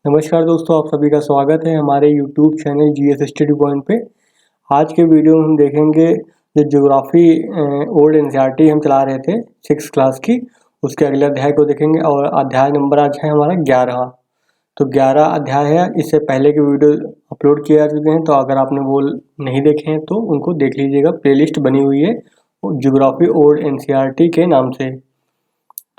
नमस्कार दोस्तों, आप सभी का स्वागत है हमारे YouTube channel GS study point पे। आज के वीडियो में हम देखेंगे जो ज्योग्राफी ओल्ड एनसीईआरटी हम चला रहे थे 6th क्लास की, उसके अगले अध्याय को देखेंगे और अध्याय नंबर आज है हमारा 11। तो 11 अध्याय है। इससे पहले के वीडियो अपलोड किए जा चुके हैं, तो अगर आपने वो नहीं देखे हैं तो उनको देख लीजिएगा। प्लेलिस्ट बनी हुई है ज्योग्राफी ओल्ड एनसीईआरटी के नाम से।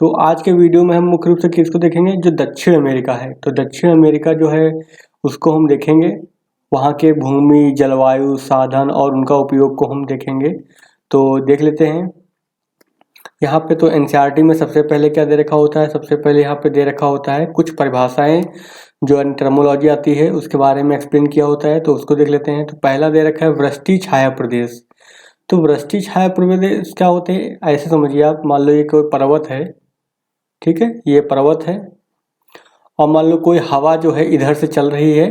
तो आज के वीडियो में हम मुख्य रूप से किसको देखेंगे, जो दक्षिण अमेरिका है। तो दक्षिण अमेरिका जो है उसको हम देखेंगे, वहाँ के भूमि, जलवायु, साधन और उनका उपयोग को हम देखेंगे। तो देख लेते हैं। यहाँ पे तो एनसीईआरटी में सबसे पहले क्या दे रखा होता है, सबसे पहले यहाँ पे दे रखा होता है कुछ परिभाषाएं, जो टर्मोलॉजी आती है उसके बारे में एक्सप्लेन किया होता है। तो उसको देख लेते हैं। तो पहला दे रखा है वृष्टि छाया प्रदेश। तो वृष्टि छाया प्रदेश क्या होते हैं, ऐसे समझिए आप। मान लो ये कोई पर्वत है, ठीक है, ये पर्वत है, और मान लो कोई हवा जो है इधर से चल रही है।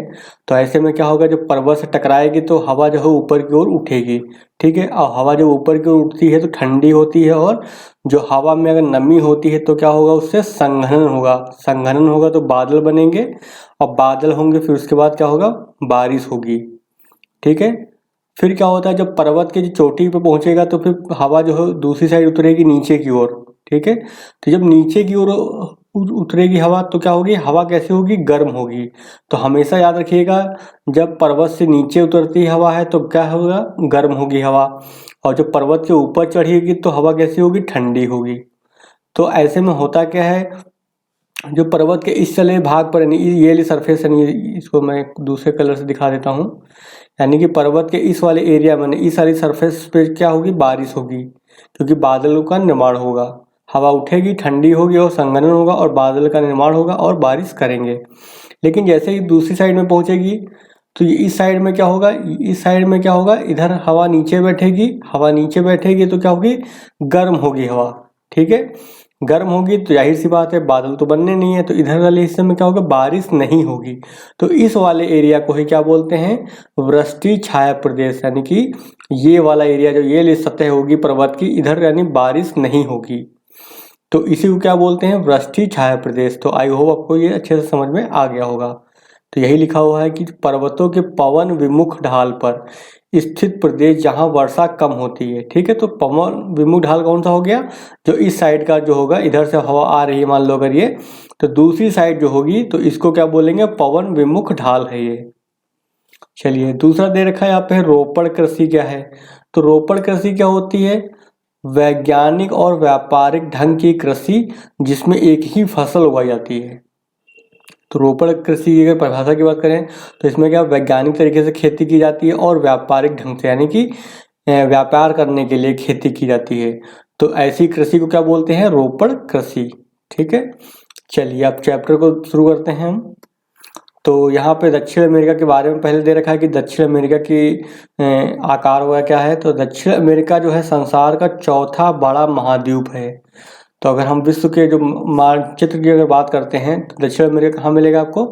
तो ऐसे में क्या होगा, जब पर्वत से टकराएगी तो हवा जो है ऊपर की ओर उठेगी, ठीक है। और हवा जब ऊपर की ओर उठती है तो ठंडी होती है, और जो हवा में अगर नमी होती है तो क्या होगा, उससे संघनन होगा। संघनन होगा तो बादल बनेंगे, और बादल होंगे फिर उसके बाद क्या होगा, बारिश होगी, ठीक है। फिर क्या होता है, जब पर्वत की चोटी पे पहुंचेगा तो फिर हवा जो है दूसरी साइड उतरेगी नीचे की ओर, ठीक है। तो जब नीचे की ओर उतरेगी हवा तो क्या होगी, हवा कैसे होगी, गर्म होगी। तो हमेशा याद रखिएगा, जब पर्वत से नीचे उतरती हवा है तो क्या होगा, गर्म होगी हवा। और जब पर्वत के ऊपर चढ़ेगी तो हवा कैसी होगी, ठंडी होगी। तो ऐसे में होता क्या है, जो पर्वत के इस चले भाग पर, यानी ये वाली सरफेस है, इसको मैं दूसरे कलर से दिखा देता हूँ। यानी कि पर्वत के इस वाले एरिया में, इस वाली सरफेस पे क्या होगी, बारिश होगी, क्योंकि बादलों का निर्माण होगा। हवा उठेगी, ठंडी होगी और संघनन होगा, और बादल का निर्माण होगा और बारिश करेंगे। लेकिन जैसे ही दूसरी साइड में पहुंचेगी तो ये इस साइड में क्या होगा, इस साइड में क्या होगा, इधर हवा नीचे बैठेगी। हवा नीचे बैठेगी तो क्या होगी, गर्म होगी हवा, ठीक है। गर्म होगी तो जाहिर सी बात है बादल तो बनने नहीं है, तो इधर वाले हिस्से में क्या होगा, बारिश नहीं होगी। तो इस वाले एरिया को ही क्या बोलते हैं, वृष्टि छाया प्रदेश। यानी कि ये वाला एरिया, जो ये सतह होगी पर्वत की, इधर यानी बारिश नहीं होगी, तो इसी को क्या बोलते हैं, वृष्टि छाया प्रदेश। तो आई होप आपको ये अच्छे से समझ में आ गया होगा। तो यही लिखा हुआ है कि पर्वतों के पवन विमुख ढाल पर स्थित प्रदेश जहां वर्षा कम होती है, ठीक है। तो पवन विमुख ढाल कौन सा हो गया, जो इस साइड का जो होगा, इधर से हवा आ रही है मान लो अगर ये, तो दूसरी साइड जो होगी तो इसको क्या बोलेंगे, पवन विमुख ढाल है ये। चलिए, दूसरा दे रखा है यहाँ पे रोपड़ कृषि क्या है। तो रोपड़ कृषि क्या होती है, वैज्ञानिक और व्यापारिक ढंग की कृषि जिसमें एक ही फसल उगाई जाती है। तो रोपड़ कृषि की अगर परिभाषा की बात करें तो इसमें क्या, वैज्ञानिक तरीके से खेती की जाती है और व्यापारिक ढंग से, यानी कि व्यापार करने के लिए खेती की जाती है। तो ऐसी कृषि को क्या बोलते हैं, रोपड़ कृषि, ठीक है। चलिए अब चैप्टर को शुरू करते हैं हम। तो यहाँ पे दक्षिण अमेरिका के बारे में पहले दे रखा है कि दक्षिण अमेरिका की आकार हुआ क्या है। तो दक्षिण अमेरिका जो है संसार का चौथा बड़ा महाद्वीप है। तो अगर हम विश्व के जो मानचित्र की अगर बात करते हैं तो दक्षिण अमेरिका कहाँ मिलेगा आपको।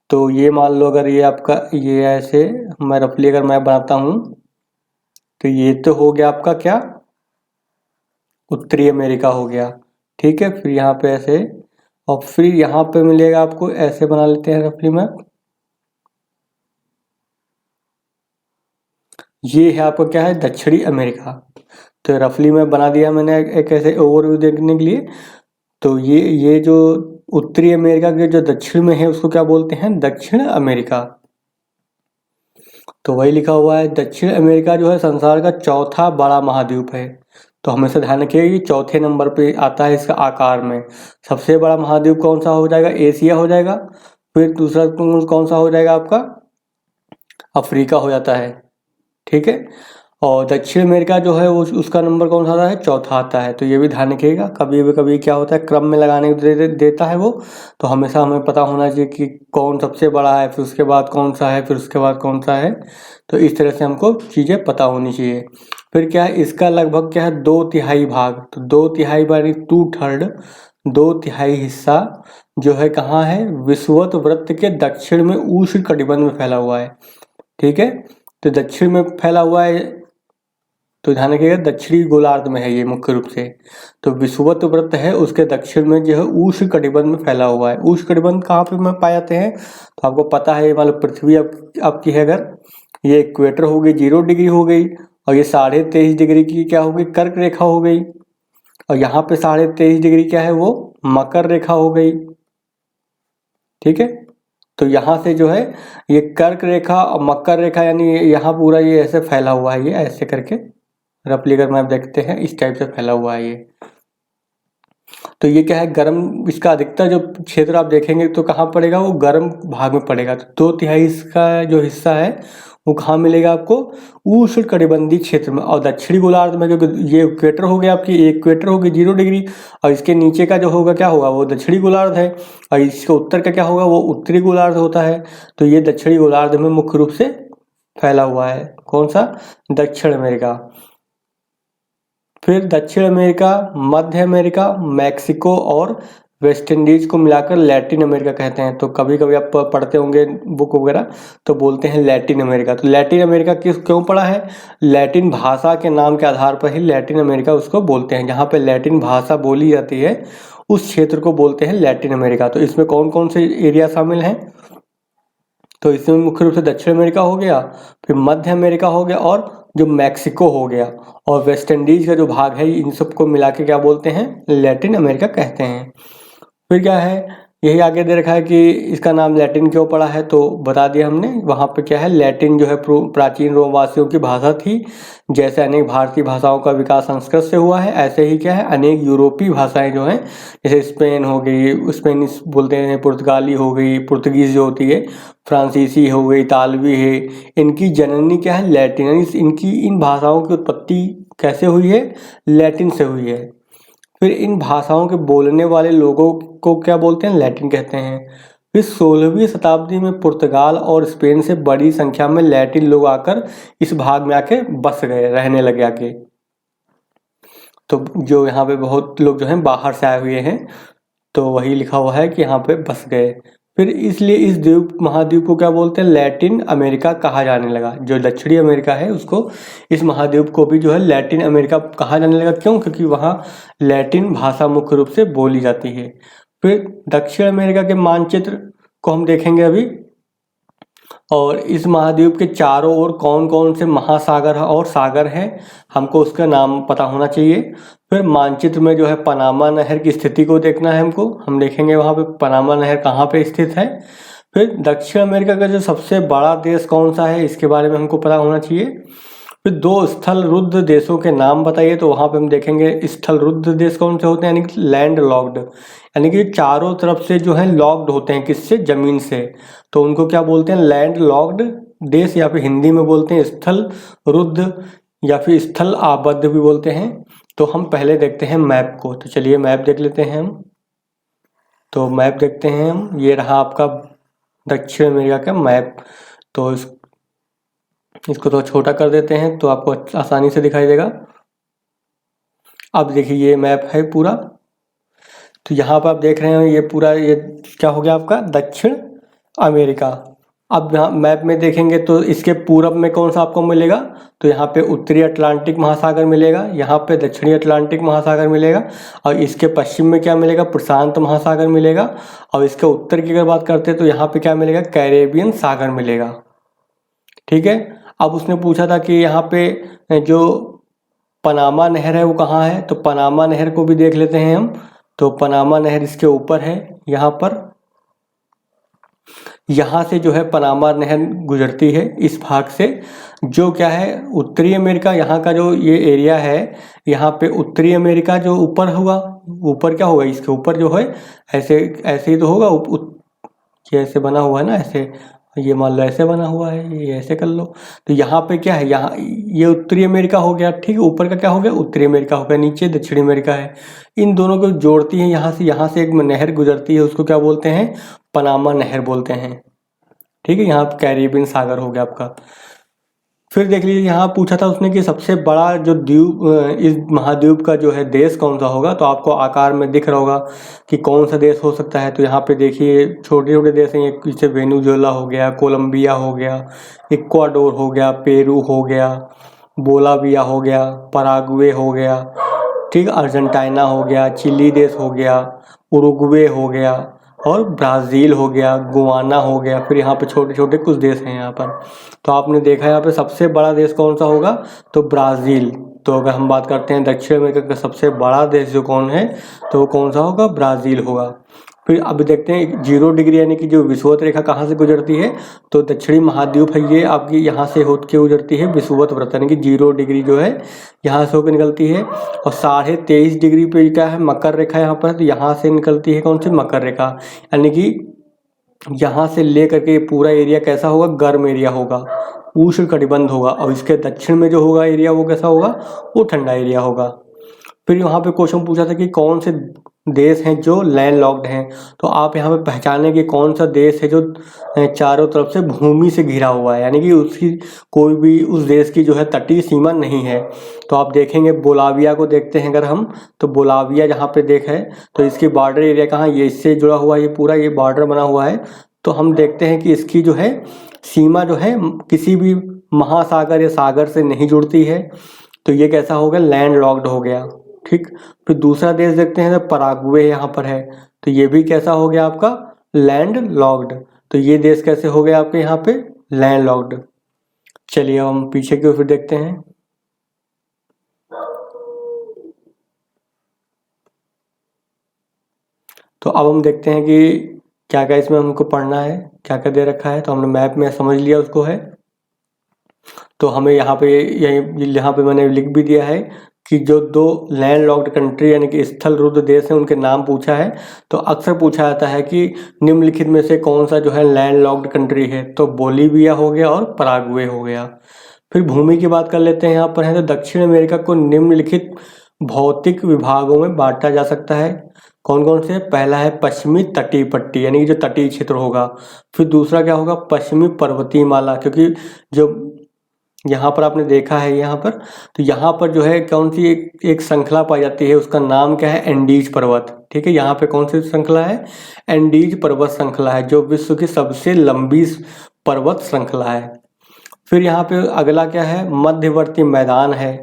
तो ये मान लो अगर ये आपका, ये ऐसे मैं रफली अगर मैप बनाता हूँ तो ये तो हो गया आपका क्या, उत्तरी अमेरिका हो गया, ठीक है। फिर यहाँ पे ऐसे, और फिर यहाँ पे मिलेगा आपको, ऐसे बना लेते हैं रफली मैप। ये है आपका क्या है, दक्षिणी अमेरिका। तो रफली मैप बना दिया मैंने एक ऐसे ओवरव्यू देखने के लिए। तो ये जो उत्तरी अमेरिका के जो दक्षिण में है उसको क्या बोलते हैं, दक्षिण अमेरिका। तो वही लिखा हुआ है, दक्षिण अमेरिका जो है संसार का चौथा बड़ा महाद्वीप है। तो हमेशा ध्यान रखिएगा कि चौथे नंबर पे आता है इसका आकार में। सबसे बड़ा महाद्वीप कौन सा हो जाएगा, एशिया हो जाएगा। फिर दूसरा कौन सा हो जाएगा आपका, अफ्रीका हो जाता है, ठीक है। और दक्षिण अमेरिका जो है वो उसका नंबर कौन सा आता है, चौथा आता है। तो ये भी ध्यान रखिएगा, कभी क्या होता है क्रम में लगाने देता है वो। तो हमेशा हमें पता होना चाहिए कि कौन सबसे बड़ा है, फिर उसके बाद कौन सा है, फिर उसके बाद कौन सा है। तो इस तरह से हमको चीज़ें पता होनी चाहिए। फिर क्या है, इसका लगभग क्या है, 2/3 भाग। तो 2/3 यानी 2/3, 2/3 हिस्सा जो है कहाँ है, विषुवत वृत्त के दक्षिण में उष्ण कटिबंध में फैला हुआ है, ठीक है। तो दक्षिण में फैला हुआ है, तो ध्यान रखिएगा दक्षिणी गोलार्ध में है ये मुख्य रूप से। तो विषुवत व्रत है उसके दक्षिण में जो है उष्ण कटिबंध में फैला हुआ है। उष्ण कटिबंध कहाँ पे में पाए जाते हैं तो आपको पता है, मतलब पृथ्वी आपकी है अगर, ये इक्वेटर हो गई 0 डिग्री हो गई, और ये 23.5 डिग्री की क्या हो गई, कर्क रेखा हो गई, और यहाँ पे 23.5 डिग्री क्या है वो मकर रेखा हो गई। ठीक है, तो यहाँ से जो है ये कर्क रेखा और मकर रेखा, यानी यहाँ पूरा ये ऐसे फैला हुआ है, ये ऐसे करके रफली अगर मैप देखते हैं इस टाइप से फैला हुआ है ये। तो ये क्या है, गर्म, इसका अधिकतर जो क्षेत्र आप देखेंगे तो कहाँ पड़ेगा, वो गर्म भाग में पड़ेगा। तो 2/3 इसका जो हिस्सा है वो कहाँ मिलेगा आपको, उष्ण कटिबंधीय क्षेत्र में। और दक्षिणी गोलार्ध में, क्योंकि ये इक्वेटर हो गया आपकी, इक्वेटर होगी 0 डिग्री, और इसके नीचे का जो होगा क्या होगा, वो दक्षिणी गोलार्ध है, और इसके उत्तर का क्या होगा, वो उत्तरी गोलार्ध होता है। तो ये दक्षिणी गोलार्ध में मुख्य रूप से फैला हुआ है। कौन सा, दक्षिण अमेरिका। फिर दक्षिण अमेरिका, मध्य अमेरिका, मैक्सिको और वेस्ट इंडीज को मिलाकर लैटिन अमेरिका कहते हैं। तो कभी कभी आप पढ़ते होंगे बुक वगैरह तो बोलते हैं लैटिन अमेरिका। तो लैटिन अमेरिका क्यों पड़ा है, लैटिन भाषा के नाम के आधार पर ही लैटिन अमेरिका उसको बोलते हैं। जहाँ पे लैटिन भाषा बोली जाती है उस क्षेत्र को बोलते हैं लैटिन अमेरिका। तो इसमें कौन कौन से एरिया शामिल हैं, तो इसमें मुख्य रूप से दक्षिण अमेरिका हो गया, फिर मध्य अमेरिका हो गया, और जो मैक्सिको हो गया, और वेस्ट इंडीज का जो भाग है, इन सबको मिला के क्या बोलते हैं, लैटिन अमेरिका कहते हैं। फिर क्या है, यही आगे दे रखा है कि इसका नाम लैटिन क्यों पड़ा है, तो बता दिया हमने। वहाँ पे क्या है, लैटिन जो है प्राचीन रोमवासियों की भाषा थी। जैसे अनेक भारतीय भाषाओं का विकास संस्कृत से हुआ है, ऐसे ही क्या है अनेक यूरोपीय भाषाएं जो हैं, जैसे स्पेन हो गई, स्पेनिश बोलते हैं, पुर्तगाली हो गई, पुर्तगीज जो होती है, फ्रांसीसी हो गई, इतालवी है, इनकी जननी क्या है, लैटिन। इनकी इन भाषाओं की उत्पत्ति कैसे हुई है, लैटिन से हुई है। फिर इन भाषाओं के बोलने वाले लोगों को क्या बोलते हैं, लैटिन कहते हैं। फिर 16वीं शताब्दी में पुर्तगाल और स्पेन से बड़ी संख्या में लैटिन लोग आकर इस भाग में आके बस गए, रहने लगे आके। तो जो यहाँ पे बहुत लोग जो हैं बाहर से आए हुए हैं, तो वही लिखा हुआ है कि यहाँ पे बस गए। फिर इसलिए इस द्वीप महाद्वीप को क्या बोलते हैं, लैटिन अमेरिका कहा जाने लगा। जो दक्षिणी अमेरिका है उसको, इस महाद्वीप को भी जो है लैटिन अमेरिका कहा जाने लगा। क्यों, क्योंकि वहाँ लैटिन भाषा मुख्य रूप से बोली जाती है। फिर दक्षिण अमेरिका के मानचित्र को हम देखेंगे अभी, और इस महाद्वीप के चारों ओर कौन कौन से महासागर और सागर हैं, हमको उसका नाम पता होना चाहिए। फिर मानचित्र में जो है पनामा नहर की स्थिति को देखना है हमको, हम देखेंगे वहाँ पे पनामा नहर कहाँ पे स्थित है। फिर दक्षिण अमेरिका का जो सबसे बड़ा देश कौन सा है, इसके बारे में हमको पता होना चाहिए। फिर 2 स्थल रुद्ध देशों के नाम बताइए, तो वहाँ पे हम देखेंगे स्थल रुद्ध देश कौन से होते हैं, यानी कि लैंड लॉक्ड, यानी कि चारों तरफ से जो है लॉक्ड होते हैं, किससे, जमीन से, तो उनको क्या बोलते हैं, लैंड लॉक्ड देश, या फिर हिंदी में बोलते हैं स्थल रुद्ध, या फिर स्थल आबद्ध भी बोलते हैं। तो हम पहले देखते हैं मैप को, तो चलिए मैप देख लेते हैं हम। तो मैप देखते हैं हम, ये रहा आपका दक्षिण अमेरिका का मैप। तो इसको तो छोटा कर देते हैं तो आपको आसानी से दिखाई देगा। अब देखिए ये मैप है पूरा, तो यहाँ पर आप देख रहे हैं ये पूरा, ये क्या हो गया आपका दक्षिण अमेरिका। अब यहाँ मैप में देखेंगे तो इसके पूरब में कौन सा आपको मिलेगा, तो यहाँ पे उत्तरी अटलांटिक महासागर मिलेगा, यहाँ पे दक्षिणी अटलांटिक महासागर मिलेगा, और इसके पश्चिम में क्या मिलेगा, प्रशांत महासागर मिलेगा, और इसके उत्तर की अगर बात करते हैं तो यहाँ पे क्या मिलेगा, कैरेबियन सागर मिलेगा। ठीक है, अब उसने पूछा था कि यहाँ पे जो पनामा नहर है वो कहाँ है, तो पनामा नहर को भी देख लेते हैं हम। तो पनामा नहर इसके ऊपर है, यहाँ पर, यहाँ से जो है पनामा नहर गुजरती है इस भाग से, जो क्या है उत्तरी अमेरिका, यहाँ का जो ये एरिया है, यहाँ पे उत्तरी अमेरिका जो ऊपर होगा, ऊपर क्या होगा, इसके ऊपर जो है ऐसे ऐसे ही तो होगा, ये ऐसे बना हुआ है ना, ऐसे, ये मान लो ऐसे बना हुआ है, ये ऐसे कर लो। तो यहाँ पे क्या है, यहाँ ये उत्तरी अमेरिका हो गया, ठीक है, ऊपर का क्या हो गया, उत्तरी अमेरिका हो गया, नीचे दक्षिणी अमेरिका है। इन दोनों को जोड़ती है यहाँ से एक नहर गुजरती है, उसको क्या बोलते हैं, पनामा नहर बोलते हैं। ठीक है, यहाँ कैरेबियन सागर हो गया आपका। फिर देख लीजिए, यहाँ पूछा था उसने कि सबसे बड़ा जो द्वीप, इस महाद्वीप का जो है देश कौन सा होगा, तो आपको आकार में दिख रहा होगा कि कौन सा देश हो सकता है। तो यहाँ पे देखिए छोटे छोटे देश हैं, जैसे वेनेजुएला हो गया, कोलंबिया हो गया, इक्वाडोर हो गया, पेरू हो गया, बोलाविया हो गया, पराग्वे हो गया, ठीक, अर्जेंटीना हो गया, चिली देश हो गया, उरुग्वे हो गया और ब्राज़ील हो गया, गुयाना हो गया। फिर यहाँ पे छोटे छोटे कुछ देश हैं यहाँ पर। तो आपने देखा यहाँ पे सबसे बड़ा देश कौन सा होगा, तो ब्राज़ील। तो अगर हम बात करते हैं दक्षिण अमेरिका का सबसे बड़ा देश जो कौन है, तो वो कौन सा होगा, ब्राज़ील होगा। फिर अब देखते हैं 0 डिग्री यानी कि जो विषुवत रेखा कहाँ से गुजरती है, तो दक्षिणी महाद्वीप है ये आपकी, यहाँ से होकर के गुजरती है विषुवत वृत्त, यानी कि 0 डिग्री जो है यहाँ से होकर निकलती है। और 23.5 डिग्री पे क्या है, मकर रेखा यहाँ पर, तो यहाँ से निकलती है कौन सी, मकर रेखा। यानी कि यहाँ से ले करके पूरा एरिया कैसा होगा, गर्म एरिया होगा, उष्ण कटिबंध होगा। और इसके दक्षिण में जो होगा एरिया वो कैसा होगा, वो ठंडा एरिया होगा। फिर यहाँ पे क्वेश्चन पूछा था कि कौन से देश हैं जो लैंड लॉक्ड हैं। तो आप यहाँ पे पहचानें कि कौन सा देश है जो चारों तरफ से भूमि से घिरा हुआ है, यानी कि उसकी कोई भी उस देश की जो है तटीय सीमा नहीं है। तो आप देखेंगे बोलाविया को देखते हैं अगर हम, तो बोलाविया जहाँ पे देखें तो इसकी बॉर्डर एरिया कहाँ, ये इससे जुड़ा हुआ, ये पूरा ये बॉर्डर बना हुआ है। तो हम देखते हैं कि इसकी जो है सीमा जो है किसी भी महासागर या सागर से नहीं जुड़ती है। तो ये कैसा हो गया, लैंड लॉक्ड हो गया, ठीक। फिर दूसरा देश देखते हैं तो पराग्वे यहाँ पर है, तो ये भी कैसा हो गया आपका, लैंड लॉक्ड। तो ये देश कैसे हो गया आपके यहाँ पे, लैंड लॉक्ड। चलिए हम पीछे की ओर फिर देखते हैं। तो अब हम देखते हैं कि क्या क्या इसमें हमको पढ़ना है, क्या क्या दे रखा है। तो हमने मैप में समझ लिया उसको है। तो हमें यहाँ पे यहाँ पे मैंने लिख भी दिया है कि जो 2 लैंड लॉक्ड कंट्री यानी कि स्थल रुद्ध देश हैं उनके नाम पूछा है। तो अक्सर पूछा जाता है कि निम्नलिखित में से कौन सा जो है लैंड लॉक्ड कंट्री है, तो बोलीविया हो गया और पराग्वे हो गया। फिर भूमि की बात कर लेते हैं यहाँ पर है, तो दक्षिण अमेरिका को निम्नलिखित भौतिक विभागों में बांटा जा सकता है। कौन कौन से, पहला है पश्चिमी तटीय पट्टी यानी कि जो तटीय क्षेत्र होगा। फिर दूसरा क्या होगा, पश्चिमी पर्वतीय माला, क्योंकि जो यहाँ पर आपने देखा है यहाँ पर, तो यहाँ पर जो है कौन सी एक श्रृंखला पाई जाती है, उसका नाम क्या है, एंडीज पर्वत, ठीक है। यहाँ पे कौन सी श्रृंखला है, एंडीज पर्वत श्रृंखला है, जो विश्व की सबसे लंबी पर्वत श्रृंखला है। फिर यहाँ पे अगला क्या है, मध्यवर्ती मैदान है।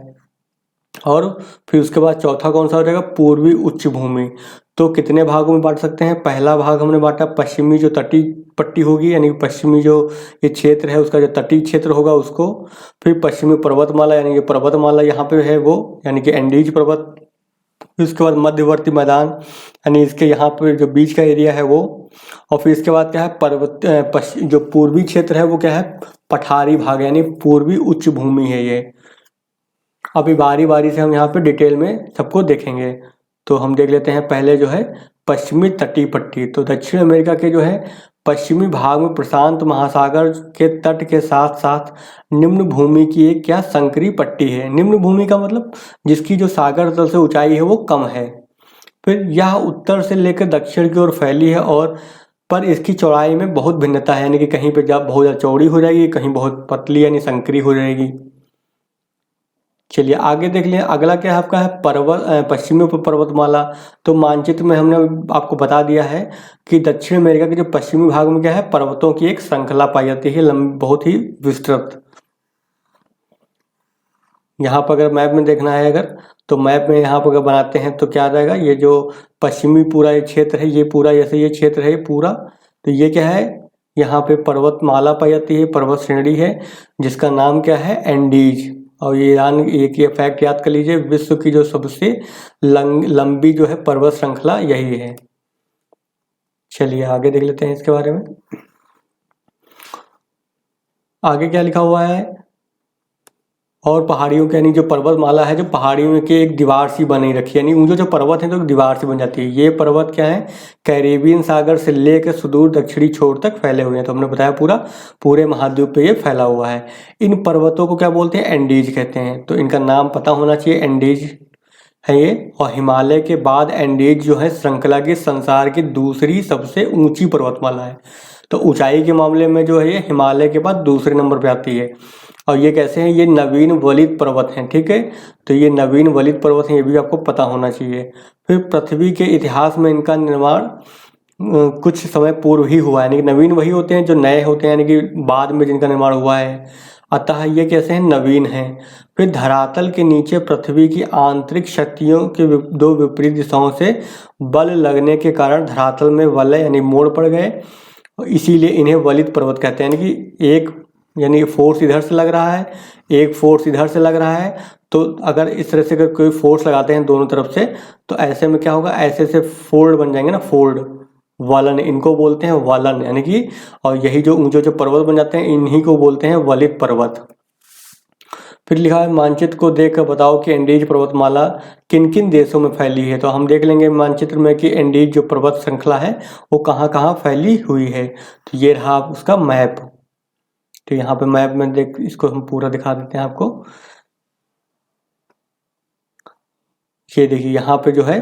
और फिर उसके बाद चौथा कौन सा हो जाएगा, पूर्वी उच्च भूमि। तो कितने भागों में बांट सकते हैं, पहला भाग हमने बांटा पश्चिमी जो तटीय पट्टी होगी, यानी पश्चिमी जो ये क्षेत्र है उसका जो तटीय क्षेत्र होगा उसको। फिर पश्चिमी पर्वतमाला यानी कि पर्वतमाला यहाँ पे है वो, यानी कि एंडीज पर्वत। फिर उसके बाद मध्यवर्ती मैदान यानी इसके यहाँ पे जो बीच का एरिया है वो। और फिर इसके बाद क्या है, पर्वत जो पूर्वी क्षेत्र है वो क्या है, पठारी भाग यानी पूर्वी उच्च भूमि है ये। अभी बारी बारी से हम यहाँ पे डिटेल में सबको देखेंगे। तो हम देख लेते हैं पहले जो है पश्चिमी तटीय पट्टी। तो दक्षिण अमेरिका के जो है पश्चिमी भाग में प्रशांत महासागर के तट के साथ साथ निम्न भूमि की एक क्या संकरी पट्टी है। निम्न भूमि का मतलब जिसकी जो सागर तल से ऊंचाई है वो कम है। फिर यह उत्तर से लेकर दक्षिण की ओर फैली है और पर इसकी चौड़ाई में बहुत भिन्नता है, यानी कि कहीं पे जब बहुत ज़्यादा चौड़ी हो जाएगी, कहीं बहुत पतली यानी संकरी हो जाएगी। चलिए आगे देख लें, अगला क्या है आपका है पश्चिमी पर्वतमाला। तो मानचित्र में हमने आपको बता दिया है कि दक्षिण अमेरिका के जो पश्चिमी भाग में क्या है, पर्वतों की एक श्रृंखला पाई जाती है, बहुत ही विस्तृत। यहाँ पर अगर मैप में देखना है अगर, तो मैप में यहाँ पर अगर बनाते हैं तो क्या आ जाएगा, ये जो पश्चिमी पूरा ये क्षेत्र है, ये पूरा जैसे ये क्षेत्र है पूरा, तो ये क्या है, यहाँ पे पर्वतमाला पाई जाती है, पर्वत श्रेणी है जिसका नाम क्या है, एंडीज। और ये एक ये फैक्ट याद कर लीजिए, विश्व की जो सबसे लंबी जो है पर्वत श्रृंखला यही है। चलिए आगे देख लेते हैं इसके बारे में। आगे क्या लिखा हुआ है, और पहाड़ियों के यानी जो पर्वतमाला है जो पहाड़ियों के एक दीवार सी बनी रखी है, यानी ऊंचे जो पर्वत है तो दीवार सी बन जाती है। ये पर्वत क्या है, कैरेबियन सागर से लेकर सुदूर दक्षिणी छोर तक फैले हुए हैं। तो हमने बताया पूरे महाद्वीप पे ये फैला हुआ है। इन पर्वतों को क्या बोलते हैं, एंडीज कहते हैं। तो इनका नाम पता होना चाहिए, एंडीज है ये। और हिमालय के बाद एंडीज जो है श्रृंखला की संसार की दूसरी सबसे ऊंची पर्वतमाला है। तो ऊंचाई के मामले में जो है ये हिमालय के बाद दूसरे नंबर पे आती है। और ये कैसे हैं, ये नवीन वलित पर्वत हैं, ठीक है। तो ये नवीन वलित पर्वत हैं, ये भी आपको पता होना चाहिए। फिर पृथ्वी के इतिहास में इनका निर्माण कुछ समय पूर्व ही हुआ है, यानी कि नवीन वही होते हैं जो नए होते हैं, यानी कि बाद में जिनका निर्माण हुआ है। अतः ये कैसे हैं, नवीन हैं। फिर धरातल के नीचे पृथ्वी की आंतरिक शक्तियों के दो विपरीत दिशाओं से बल लगने के कारण धरातल में वलय यानी मोड़ पड़ गए, इसीलिए इन्हें वलित पर्वत कहते हैं। यानी कि एक यानी फोर्स इधर से लग रहा है, एक फोर्स इधर से लग रहा है, तो अगर इस तरह से अगर कोई फोर्स लगाते हैं दोनों तरफ से, तो ऐसे में क्या होगा, ऐसे से फोल्ड बन जाएंगे ना, फोल्ड, वलन, इनको बोलते हैं वलन। यानी कि और यही जो ऊंचे ऊंचे पर्वत बन जाते हैं इन्हीं को बोलते हैं वलित पर्वत। फिर लिखा है मानचित्र को देखकर बताओ कि एंडीज पर्वतमाला किन किन देशों में फैली है। तो हम देख लेंगे मानचित्र में कि एंडीज जो पर्वत श्रृंखला है वो कहाँ कहाँ फैली हुई है। तो ये रहा उसका मैप। तो यहाँ पे मैप में देख, इसको हम पूरा दिखा देते हैं आपको। ये देखिए यहाँ पे जो है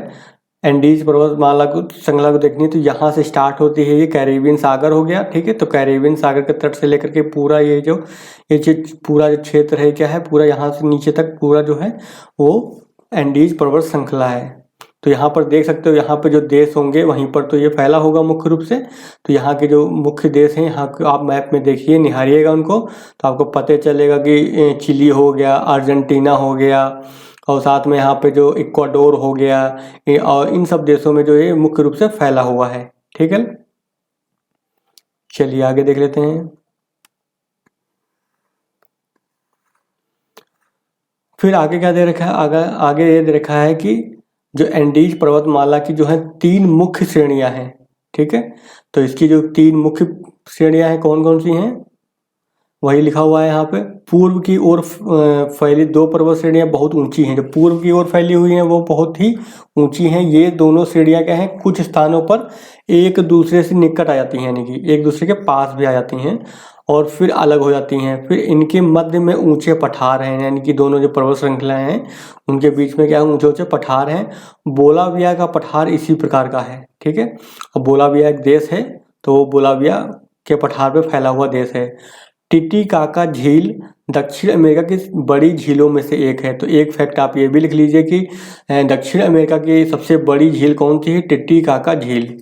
एंडीज पर्वतमाला को श्रृंखला को देखनी है तो यहाँ से स्टार्ट होती है, ये कैरेबियन सागर हो गया, ठीक है। तो कैरेबियन सागर के तट से लेकर के पूरा ये पूरा जो क्षेत्र है क्या है, पूरा यहाँ से नीचे तक पूरा जो है वो एंडीज पर्वत श्रृंखला है। तो यहाँ पर देख सकते हो, यहाँ पे जो देश होंगे वहीं पर तो ये फैला होगा मुख्य रूप से। तो यहाँ के जो मुख्य देश हैं यहाँ आप मैप में देखिए, निहारिएगा उनको, तो आपको पता चलेगा कि चिली हो गया, अर्जेंटीना हो गया, और साथ में यहाँ पे जो इक्वाडोर हो गया, और इन सब देशों में जो है मुख्य रूप से फैला हुआ है, ठीक है। चलिए आगे देख लेते हैं। फिर आगे क्या दे रखा है, आगे ये दे रखा है कि जो एंडीज पर्वतमाला की जो है 3 मुख्य श्रेणियां हैं, ठीक है। तो इसकी जो 3 मुख्य श्रेणियां हैं कौन कौन सी हैं, वही लिखा हुआ है यहाँ पे। पूर्व की ओर फैली 2 पर्वत श्रेणियां बहुत ऊंची हैं। जो पूर्व की ओर फैली हुई हैं वो बहुत ही ऊंची हैं। ये दोनों श्रेणियां क्या हैं, कुछ स्थानों पर एक दूसरे से निकट आ जाती हैं, यानी कि एक दूसरे के पास भी आ जाती हैं और फिर अलग हो जाती हैं। फिर इनके मध्य में ऊंचे पठार हैं, यानी कि दोनों जो पर्वत श्रृंखलाएं हैं उनके बीच में क्या ऊंचे ऊंचे पठार हैं। बोलाविया का पठार इसी प्रकार का है, ठीक है। और बोलाविया एक देश है, तो वो बोलाविया के पठार पे फैला हुआ देश है। टिटिकाका झील दक्षिण अमेरिका की बड़ी झीलों में से एक है। तो एक फैक्ट आप ये भी लिख लीजिए कि दक्षिण अमेरिका की सबसे बड़ी झील कौन सी है, टिटिकाका झील,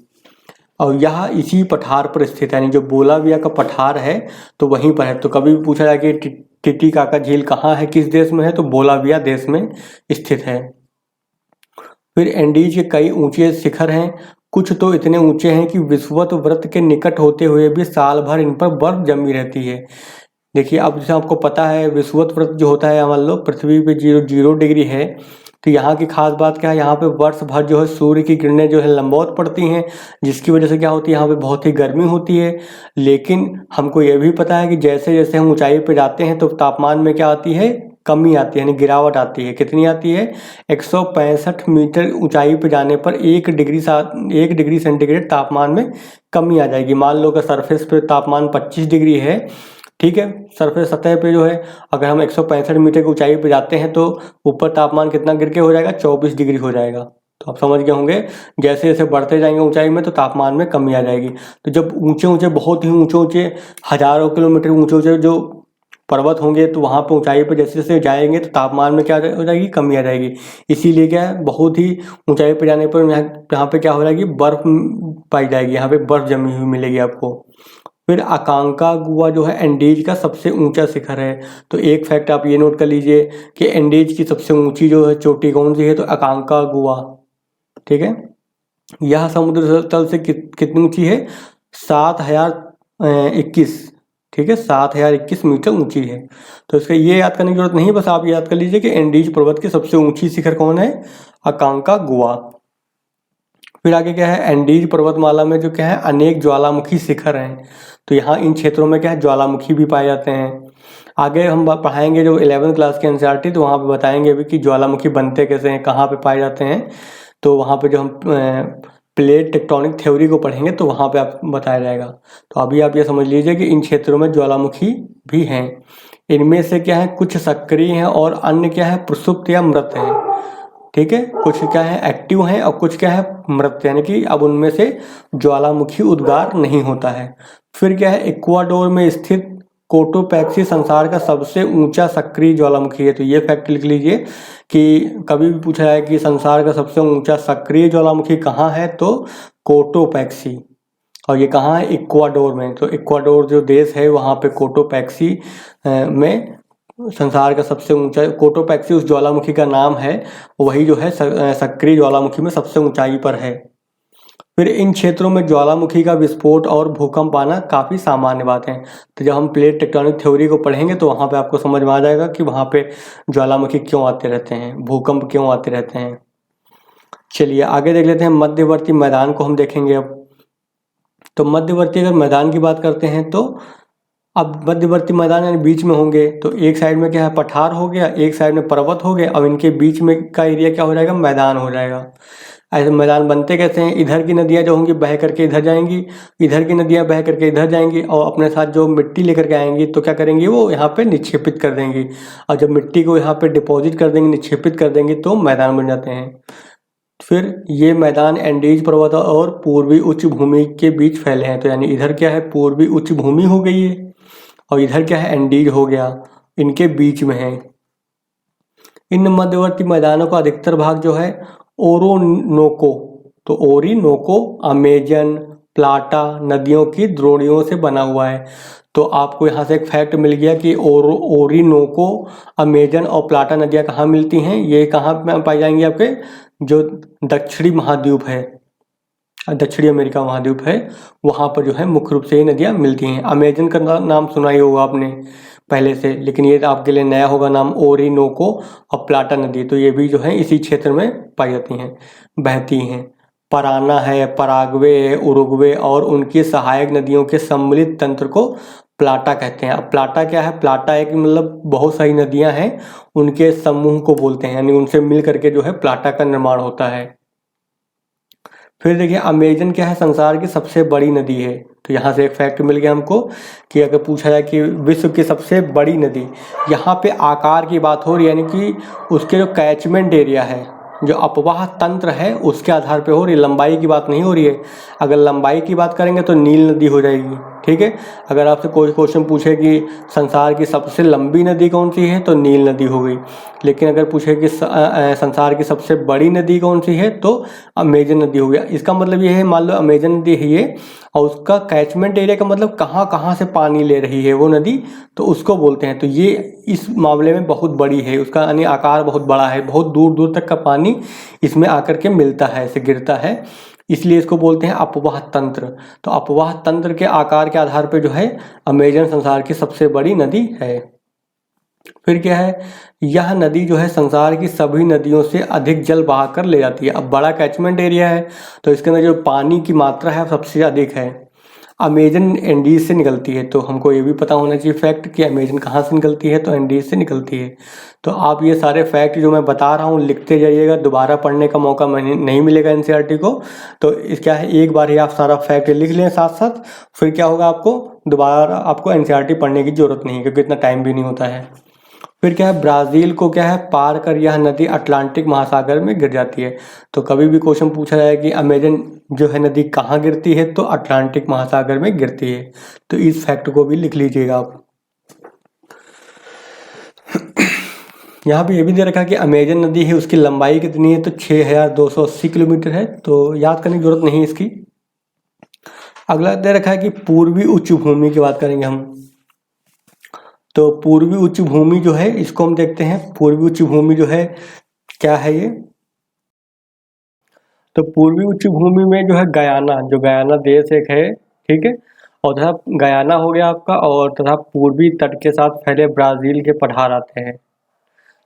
और यह इसी पठार पर स्थित है। यानी जो बोलाविया का पठार है तो वहीं पर है। तो कभी भी पूछा जाए कि टिटिकाका झील कहाँ है, किस देश में है, तो बोलाविया देश में स्थित है। फिर एंडीज के कई ऊंचे शिखर हैं, कुछ तो इतने ऊंचे हैं कि विषुवत वृत्त के निकट होते हुए भी साल भर इन पर बर्फ जमी रहती है। देखिए अब जैसे आपको पता है विषुवत वृत्त जो होता है, मान लो पृथ्वी पे 0 डिग्री है, तो यहाँ की खास बात क्या है, यहाँ पे वर्ष भर जो है सूर्य की किरणें जो है लंबवत पड़ती हैं, जिसकी वजह से क्या होती है, यहाँ पे बहुत ही गर्मी होती है। लेकिन हमको ये भी पता है कि जैसे जैसे हम ऊंचाई पे जाते हैं तो तापमान में क्या आती है, कमी आती है, यानी गिरावट आती है। कितनी आती है, 165 मीटर ऊंचाई पे जाने पर 1 डिग्री सेंटीग्रेड तापमान में कमी आ जाएगी। मान लो कि सरफेस पे तापमान 25 डिग्री है, ठीक है, सरफेस सतह पे जो है अगर हम 165 मीटर की ऊंचाई पे जाते हैं तो ऊपर तापमान कितना गिर के हो जाएगा, 24 डिग्री हो जाएगा। तो आप समझ गए होंगे जैसे जैसे बढ़ते जाएंगे ऊंचाई में तो तापमान में कमी आ जाएगी। तो जब ऊंचे ऊंचे बहुत ही ऊंचे ऊंचे हजारों किलोमीटर ऊंचे ऊंचे जो पर्वत होंगे तो वहाँ पे ऊंचाई पे जैसे जैसे जाएंगे तो तापमान में क्या हो जाएगी, कमी आ जाएगी। इसीलिए क्या है, बहुत ही ऊंचाई पे जाने पर यहाँ पे क्या हो जाएगी, बर्फ पाई जाएगी, यहाँ पे बर्फ जमी हुई मिलेगी आपको। फिर अकांकागुआ जो है एंडीज का सबसे ऊंचा शिखर है। तो एक फैक्ट आप ये नोट कर लीजिए कि एंडीज की सबसे ऊंची जो है चोटी कौन सी है, तो अकांकागुआ, ठीक है। यह समुद्र तल से कितनी ऊंची है, 7021, ठीक है, 7021 मीटर ऊंची है। तो इसका ये याद करने की जरूरत नहीं, बस आप याद कर लीजिए कि एंडीज पर्वत की सबसे ऊंची शिखर कौन है, अकांकागुआ। फिर आगे क्या है, एंडीज पर्वतमाला में जो क्या है अनेक ज्वालामुखी शिखर हैं। तो यहाँ इन क्षेत्रों में क्या है, ज्वालामुखी भी पाए जाते हैं। आगे हम पढ़ाएंगे जो 11वीं क्लास की एनसीईआरटी, तो वहाँ पे बताएंगे भी कि ज्वालामुखी बनते कैसे हैं, कहाँ पे पाए जाते हैं। तो वहाँ पे जो हम प्लेट टेक्टोनिक थ्योरी को पढ़ेंगे तो वहाँ पे आप बताया जाएगा। तो अभी आप ये समझ लीजिए कि इन क्षेत्रों में ज्वालामुखी भी हैं। इनमें से क्या है, कुछ सक्रिय हैं और अन्य क्या है, प्रसुप्त या मृत हैं, ठीक है। कुछ क्या है एक्टिव हैं और कुछ क्या है मृत, यानी कि अब उनमें से ज्वालामुखी उद्गार नहीं होता है। फिर क्या है, इक्वाडोर में स्थित कोटोपैक्सी संसार का सबसे ऊंचा सक्रिय ज्वालामुखी है। तो ये फैक्ट लिख लीजिए कि कभी भी पूछा जाए कि संसार का सबसे ऊंचा सक्रिय ज्वालामुखी कहाँ है, तो कोटोपैक्सी। और ये कहाँ है, इक्वाडोर में। तो इक्वाडोर जो देश है वहाँ पे कोटोपैक्सी में संसार का सबसे ऊंचा, कोटोपैक्सी उस ज्वालामुखी का नाम है, वही जो है सक्रिय ज्वालामुखी में सबसे ऊंचाई पर है। फिर इन क्षेत्रों में ज्वालामुखी का विस्फोट और भूकंप आना काफ़ी सामान्य बात है। तो जब हम प्लेट टेक्टोनिक थ्योरी को पढ़ेंगे तो वहाँ पे आपको समझ में आ जाएगा कि वहाँ पे ज्वालामुखी क्यों आते रहते हैं, भूकंप क्यों आते रहते हैं। चलिए आगे देख लेते हैं, मध्यवर्ती मैदान को हम देखेंगे अब। तो मध्यवर्ती अगर मैदान की बात करते हैं तो अब मध्यवर्ती मैदान यानी बीच में होंगे, तो एक साइड में क्या है, पठार हो गया, एक साइड में पर्वत हो गया, अब इनके बीच में का एरिया क्या हो जाएगा, मैदान हो जाएगा। ऐसे मैदान बनते कैसे हैं, इधर की नदियाँ जो होंगी बह करके इधर जाएंगी, इधर की नदियाँ बह करके इधर जाएंगी, और अपने साथ जो मिट्टी लेकर के आएंगी तो क्या करेंगी, वो यहाँ पे निक्षेपित कर देंगी, और जब मिट्टी को यहाँ पे डिपॉजिट कर देंगे, निक्षेपित कर देंगी, तो मैदान बन जाते हैं। फिर ये मैदान एंडीज पर्वत और पूर्वी उच्च भूमि के बीच फैले हैं। तो यानी इधर क्या है, पूर्वी उच्च भूमि हो गई है, और इधर क्या है, एंडीज हो गया, इनके बीच में है। इन मध्यवर्ती मैदानों का अधिकतर भाग जो है ओरोनोको, तो ओरिनोको, अमेजन, प्लाटा नदियों की द्रोणियों से बना हुआ है। तो आपको यहाँ से एक फैक्ट मिल गया कि ओरिनोको, अमेजन और प्लाटा नदियाँ कहाँ मिलती हैं, ये कहाँ पाई जाएंगी, आपके जो दक्षिणी महाद्वीप है, दक्षिणी अमेरिका महाद्वीप है, वहाँ पर जो है मुख्य रूप से ये नदियाँ मिलती हैं। अमेजन का नाम सुना ही होगा आपने पहले से, लेकिन ये आपके लिए नया होगा नाम, ओरिनोको और प्लाटा नदी, तो ये भी जो है इसी क्षेत्र में पाई जाती हैं, बहती हैं। पराना है, पराग्वे है, उरुग्वे और उनकी सहायक नदियों के सम्मिलित तंत्र को प्लाटा कहते हैं। अब प्लाटा क्या है, प्लाटा एक मतलब बहुत सारी नदियां हैं, उनके समूह को बोलते हैं, यानी उनसे मिल करके जो है प्लाटा का निर्माण होता है। फिर देखिए अमेजन क्या है, संसार की सबसे बड़ी नदी है। तो यहाँ से एक फैक्ट मिल गया हमको कि अगर पूछा जाए कि विश्व की सबसे बड़ी नदी, यहाँ पे आकार की बात हो रही है, यानी कि उसके जो कैचमेंट एरिया है, जो अपवाह तंत्र है, उसके आधार पे हो रही है, लंबाई की बात नहीं हो रही है। अगर लंबाई की बात करेंगे तो नील नदी हो जाएगी, ठीक है। अगर आपसे कोई क्वेश्चन पूछे कि संसार की सबसे लंबी नदी कौन सी है, तो नील नदी हो गई। लेकिन अगर पूछे कि संसार की सबसे बड़ी नदी कौन सी है, तो अमेजन नदी हो गया। इसका मतलब ये है, मान लो अमेजन नदी है ये, और उसका कैचमेंट एरिया का मतलब कहाँ कहाँ से पानी ले रही है वो नदी, तो उसको बोलते हैं। तो ये इस मामले में बहुत बड़ी है, उसका यानी आकार बहुत बड़ा है, बहुत दूर दूर तक का पानी इसमें आकर के मिलता है, ऐसे गिरता है, इसलिए इसको बोलते हैं अपवाह तंत्र। तो अपवाह तंत्र के आकार के आधार पर जो है अमेजन संसार की सबसे बड़ी नदी है। फिर क्या है, यह नदी जो है संसार की सभी नदियों से अधिक जल बहाकर ले जाती है। अब बड़ा कैचमेंट एरिया है, तो इसके अंदर जो पानी की मात्रा है सबसे अधिक है। अमेजन एंडीज से निकलती है, तो हमको ये भी पता होना चाहिए फैक्ट कि अमेजन कहाँ से निकलती है, तो एंडीज से निकलती है। तो आप ये सारे फैक्ट जो मैं बता रहा हूँ लिखते जाइएगा, दोबारा पढ़ने का मौका नहीं मिलेगा एनसीईआरटी को। तो क्या है, एक बार ही आप सारा फैक्ट लिख लें साथ साथ, फिर क्या होगा, आपको दोबारा आपको एनसीईआरटी पढ़ने की जरूरत नहीं है, क्योंकि इतना टाइम भी नहीं होता है। फिर क्या है, ब्राज़ील को क्या है पार कर यह नदी अटलांटिक महासागर में गिर जाती है। तो कभी भी क्वेश्चन पूछा जाए कि अमेजन जो है नदी कहाँ गिरती है, तो अटलांटिक महासागर में गिरती है। तो इस फैक्ट को भी लिख लीजिएगा आप। यहाँ पे ये भी दे रखा है कि अमेजन नदी है, उसकी लंबाई कितनी है, तो 6280 किलोमीटर है, तो याद करने की जरूरत नहीं है इसकी। अगला दे रखा है कि पूर्वी उच्च भूमि की बात करेंगे हम। तो पूर्वी उच्च भूमि जो है, इसको हम देखते हैं, पूर्वी उच्च भूमि जो है क्या है ये। तो पूर्वी उच्च भूमि में जो है गयाना, जो गयाना देश एक है, ठीक है, और तथा गयाना हो गया आपका, और तथा पूर्वी तट के साथ फैले ब्राज़ील के पठार आते हैं।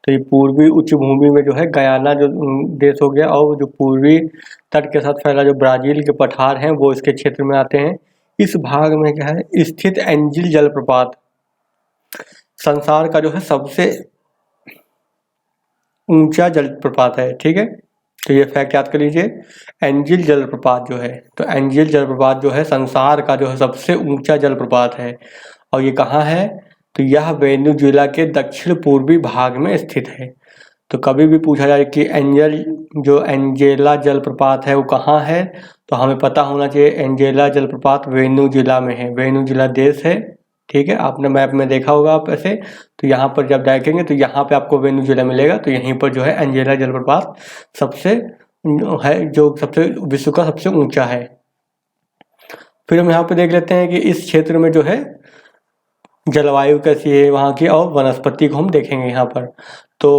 तो ये पूर्वी उच्च भूमि में जो है गयाना जो देश हो गया, और जो पूर्वी तट के साथ फैला जो ब्राज़ील के पठार हैं वो इसके क्षेत्र में आते हैं। इस भाग में क्या है स्थित एंजिल जलप्रपात संसार का जो है सबसे ऊंचा जलप्रपात है, ठीक है। तो ये फैक्ट याद कर लीजिए, एंजिल जलप्रपात जो है, तो एंजिल जलप्रपात जो है संसार का जो है सबसे ऊंचा जलप्रपात है, और ये कहाँ है, तो यह वेनेजुएला के दक्षिण पूर्वी भाग में स्थित है। तो कभी भी पूछा जाए कि एंजेला जलप्रपात है वो कहाँ है, तो हमें पता होना चाहिए एंजेला जलप्रपात वेनेजुएला में है, वेनेजुएला देश है, ठीक है। आपने मैप में देखा होगा आप ऐसे, तो यहाँ पर जब देखेंगे तो यहाँ पे आपको वेनेजुएला मिलेगा, तो यहीं पर जो है एंजेला जलप्रपात सबसे है, जो सबसे विश्व का सबसे ऊंचा है। फिर हम यहाँ पे देख लेते हैं कि इस क्षेत्र में जो है जलवायु कैसी है वहाँ की, और वनस्पति को हम देखेंगे यहाँ पर। तो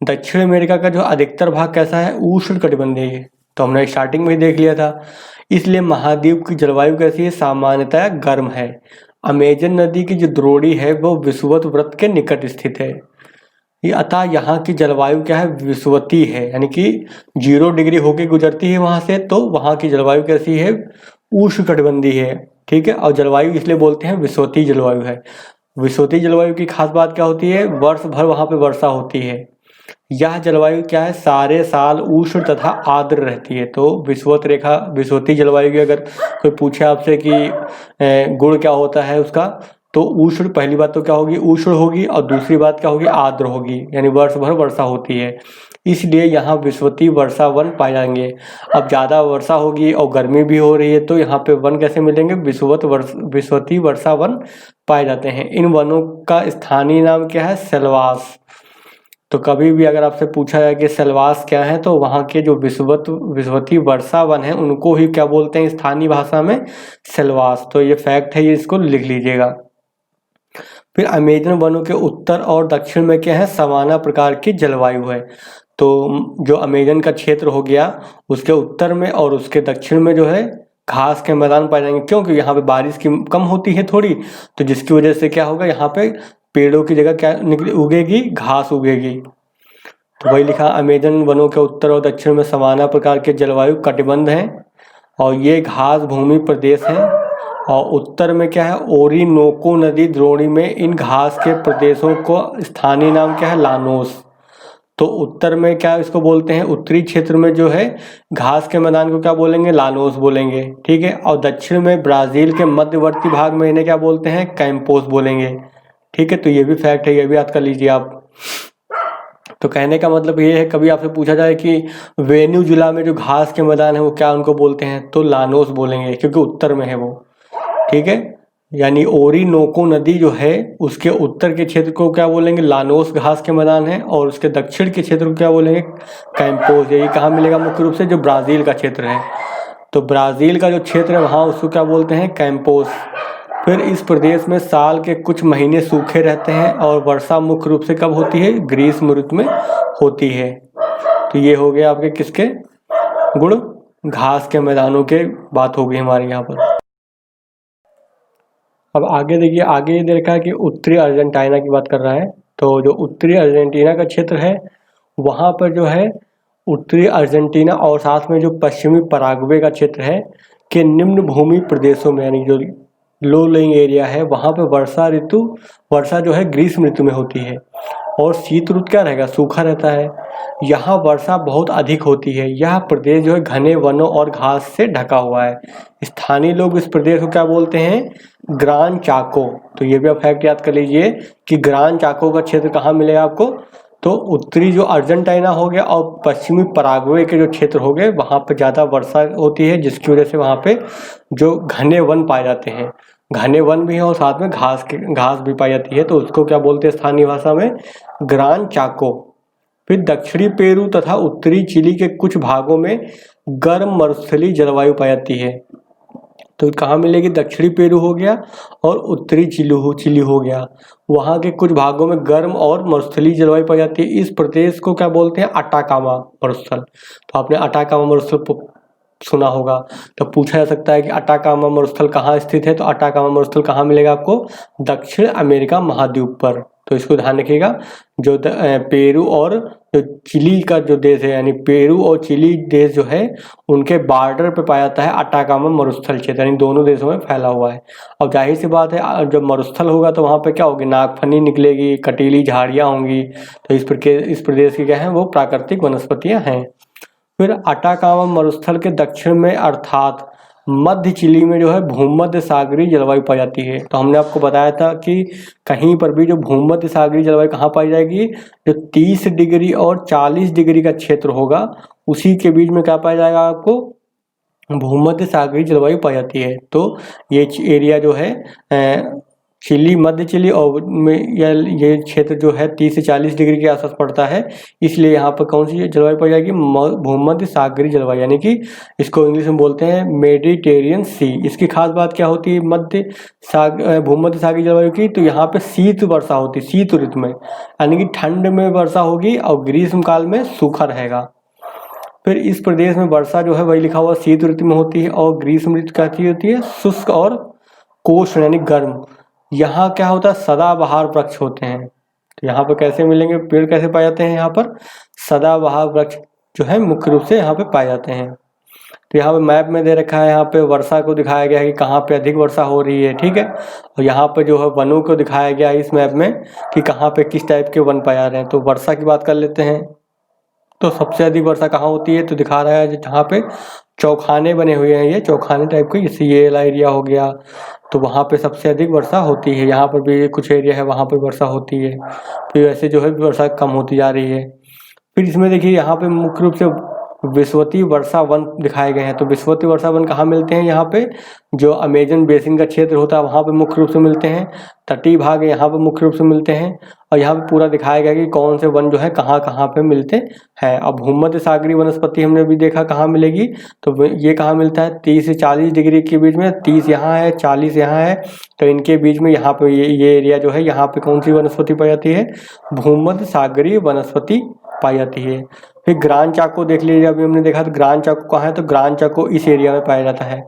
दक्षिण अमेरिका का जो अधिकतर भाग कैसा है, उष्णकटिबंधीय है, तो हमने स्टार्टिंग में ही देख लिया था। इसलिए महाद्वीप की जलवायु कैसी है, सामान्यतः गर्म है। अमेजन नदी की जो द्रोणी है वो विषुवत वृत्त के निकट स्थित है। अतः यहाँ की जलवायु क्या है, विषुवतीय है, यानी कि 0 डिग्री होके गुजरती है वहाँ से, तो वहाँ की जलवायु कैसी है, उष्णकटिबंधीय है। ठीक है, और जलवायु इसलिए बोलते हैं विषुवतीय जलवायु है। विषुवतीय जलवायु की खास बात क्या होती है, वर्ष भर वहाँ पे वर्षा होती है। यह जलवायु क्या है, सारे साल उष्ण तथा आर्द्र रहती है। तो विषुवतीय जलवायु की अगर कोई पूछे आपसे कि गुण क्या होता है उसका, तो उष्ण, पहली बात तो क्या होगी, उष्ण होगी, और दूसरी बात क्या होगी, आर्द्र होगी, यानी वर्ष भर वर्षा होती है। इसलिए यहाँ विषुवतीय वर्षा वन पाए जाएंगे। अब ज़्यादा वर्षा होगी और गर्मी भी हो रही है, तो यहाँ पे वन कैसे मिलेंगे, विषुवतीय वर्षा वन पाए जाते हैं। इन वनों का स्थानीय नाम क्या है, सेल्वास। तो कभी भी अगर आपसे पूछा जाए कि सेल्वास क्या है, तो वहाँ के जो विषुवतीय वर्षा वन है उनको ही क्या बोलते हैं स्थानीय भाषा में, सेल्वास। तो ये फैक्ट है, ये इसको लिख लीजिएगा। फिर अमेजन वनों के उत्तर और दक्षिण में क्या है, सवाना प्रकार की जलवायु है। तो जो अमेजन का क्षेत्र हो गया, उसके उत्तर में और उसके दक्षिण में जो है घास के मैदान पाए जाएंगे, क्योंकि यहाँ पे बारिश की कम होती है थोड़ी, तो जिसकी वजह से क्या होगा, यहाँ पे पेड़ों की जगह क्या उगेगी, घास उगेगी। तो वही लिखा, अमेजन वनों के उत्तर और दक्षिण में सवाना प्रकार के जलवायु कटिबंध हैं, और ये घास भूमि प्रदेश है। और उत्तर में क्या है, ओरिनोको नदी द्रोणी में इन घास के प्रदेशों को स्थानीय नाम क्या है, लानोस। तो उत्तर में क्या इसको बोलते हैं, उत्तरी क्षेत्र में जो है घास के मैदान को क्या बोलेंगे, लानोस बोलेंगे। ठीक है, और दक्षिण में ब्राज़ील के मध्यवर्ती भाग में इन्हें क्या बोलते हैं, कैंपोस बोलेंगे। ठीक है, तो ये भी फैक्ट है, ये भी याद कर लीजिए आप। तो कहने का मतलब ये है, कभी आपसे पूछा जाए कि वेनेजुएला में जो घास के मैदान है वो क्या उनको बोलते हैं, तो लानोस बोलेंगे, क्योंकि उत्तर में है वो। ठीक है, यानी ओरिनोको नदी जो है उसके उत्तर के क्षेत्र को क्या बोलेंगे, लानोस घास के मैदान है, और उसके दक्षिण के क्षेत्र को क्या बोलेंगे, कैंपोस। यही कहाँ मिलेगा, मुख्य रूप से जो ब्राज़ील का क्षेत्र है। तो ब्राज़ील का जो क्षेत्र है वहाँ उसको क्या बोलते हैं, कैंपोस। फिर इस प्रदेश में साल के कुछ महीने सूखे रहते हैं, और वर्षा मुख्य रूप से कब होती है, ग्रीष्म ऋतु में होती है। तो ये हो गया आपके किसके गुण, घास के मैदानों के बात होगी हमारे यहाँ पर। अब आगे देखिए, आगे ये देखा है कि उत्तरी अर्जेंटीना की बात कर रहा है। तो जो उत्तरी अर्जेंटीना का क्षेत्र है वहाँ पर जो है उत्तरी अर्जेंटीना और साथ में जो पश्चिमी पराग्वे का क्षेत्र है के निम्न भूमि प्रदेशों में, यानी जो लो लेइंग एरिया है, वहाँ पे वर्षा जो है ग्रीष्म ऋतु में होती है, और शीत ऋतु क्या रहेगा, सूखा रहता है। यहाँ वर्षा बहुत अधिक होती है। यह प्रदेश जो है घने वनों और घास से ढका हुआ है। स्थानीय लोग इस प्रदेश को क्या बोलते हैं, ग्रान चाको। तो ये भी आप फैक्ट याद कर लीजिए कि ग्रान चाको का क्षेत्र कहाँ मिलेगा आपको, तो उत्तरी जो अर्जेंटीना हो गया और पश्चिमी पराग्वे के जो क्षेत्र हो गए, वहाँ पे ज़्यादा वर्षा होती है, जिसकी वजह से वहाँ पे जो घने वन पाए जाते हैं, घने वन भी हैं और साथ में घास भी पाई जाती है, तो उसको क्या बोलते हैं स्थानीय भाषा में, ग्रान चाको। फिर दक्षिणी पेरू तथा उत्तरी चिली के कुछ भागों में गर्म मरुस्थलीय जलवायु पाई जाती है। तो कहाँ मिलेगी, दक्षिणी पेरू हो गया और उत्तरी चिली हो गया, वहाँ के कुछ भागों में गर्म और मरुस्थलीय जलवायु पाई जाती है। इस प्रदेश को क्या बोलते हैं, अटाकामा मरुस्थल। तो आपने अटाकामा मरुस्थल सुना होगा, तो पूछा जा सकता है कि अटाकामा मरुस्थल कहाँ स्थित है। तो अटाकामा मरुस्थल कहाँ मिलेगा आपको, दक्षिण अमेरिका महाद्वीप पर। तो इसको ध्यान रखिएगा, जो पेरू और जो चिली का जो देश है, यानी पेरू और चिली देश जो है उनके बॉर्डर पे पाया जाता है अटाकामा मरुस्थल क्षेत्र, यानी दोनों देशों में फैला हुआ है। और जाहिर सी बात है, जब मरुस्थल होगा तो वहाँ पे क्या होगी, नागफनी निकलेगी, कटीली झाड़ियाँ होंगी। तो इस प्रदेश की क्या है, वो प्राकृतिक वनस्पतियाँ हैं। फिर अटाकामा मरुस्थल के दक्षिण में अर्थात मध्य चिली में जो है भूमध्य सागरीय जलवायु पाई जाती है। तो हमने आपको बताया था कि कहीं पर भी जो भूमध्य सागरीय जलवायु कहाँ पाई जाएगी, जो 30 डिग्री और 40 डिग्री का क्षेत्र होगा उसी के बीच में क्या पाया जाएगा आपको, भूमध्य सागरीय जलवायु पाई जाती है। तो ये एरिया जो है चिली, मध्य चिली और में ये क्षेत्र जो है 30 से 40 डिग्री के आसपास पड़ता है, इसलिए यहाँ पर कौन सी जलवायु पाई जाएगी, भूमध्य सागरीय जलवायु, यानी कि इसको इंग्लिश में बोलते हैं मेडिटेरियन सी। इसकी खास बात क्या होती है भूमध्य सागरीय जलवायु की, तो यहाँ पे शीत वर्षा होती है, शीत ऋतु में, यानी कि ठंड में वर्षा होगी और ग्रीष्म काल में सूखा रहेगा। फिर इस प्रदेश में वर्षा जो है वही लिखा हुआ शीत ऋतु में होती है, और ग्रीष्म ऋतु कैसी होती है, शुष्क और कोष्ण यानी गर्म। यहाँ क्या होता है, सदाबहार वृक्ष होते हैं। तो यहाँ पर कैसे मिलेंगे, पेड़ कैसे पाए जाते हैं, यहाँ पर सदाबहार वृक्ष जो है मुख्य रूप से यहाँ पे पाए जाते हैं। तो यहाँ पे मैप में दे रखा है, यहाँ पे वर्षा को दिखाया गया है कि कहाँ पे अधिक वर्षा हो रही है, ठीक है। और यहाँ पे जो है वनों को दिखाया गया है इस मैप में कि कहाँ पे किस टाइप के वन पाए जा रहे हैं। तो वर्षा की बात कर लेते हैं, तो सबसे अधिक वर्षा कहाँ होती है, तो दिखा रहा है जहाँ पे चौखाने बने हुए हैं, ये चौखाने टाइप के, जैसे ये वाला एरिया हो गया, तो वहाँ पे सबसे अधिक वर्षा होती है। यहाँ पर भी कुछ एरिया है वहाँ पे वर्षा होती है, फिर ऐसे जो है वर्षा कम होती जा रही है। फिर इसमें देखिए यहाँ पे मुख्य रूप से विषुवतीय वर्षा वन दिखाए गए हैं। तो विषुवतीय वर्षा वन कहाँ मिलते हैं, यहाँ पे जो अमेजन बेसिन का क्षेत्र होता है वहाँ पे मुख्य रूप से मिलते हैं, तटीय भाग यहाँ पे मुख्य रूप से मिलते हैं। और यहाँ पे पूरा दिखाया गया कि कौन से वन जो है कहाँ कहाँ पे मिलते हैं। अब भूमध्य सागरीय वनस्पति हमने भी देखा कहाँ मिलेगी, तो ये कहाँ मिलता है, 30 से 40 डिग्री के बीच में, 30 यहाँ है, 40 यहाँ है, तो इनके बीच में यहाँ पे ये एरिया जो है, यहाँ पे कौन सी वनस्पति पाई जाती है, भूमध्य सागरीय वनस्पति पाई जाती है। फिर ग्रान चाको देख लीजिए, अभी हमने देखा तो ग्रान चाको कहाँ है, तो ग्रान चाको इस एरिया में पाया जाता है।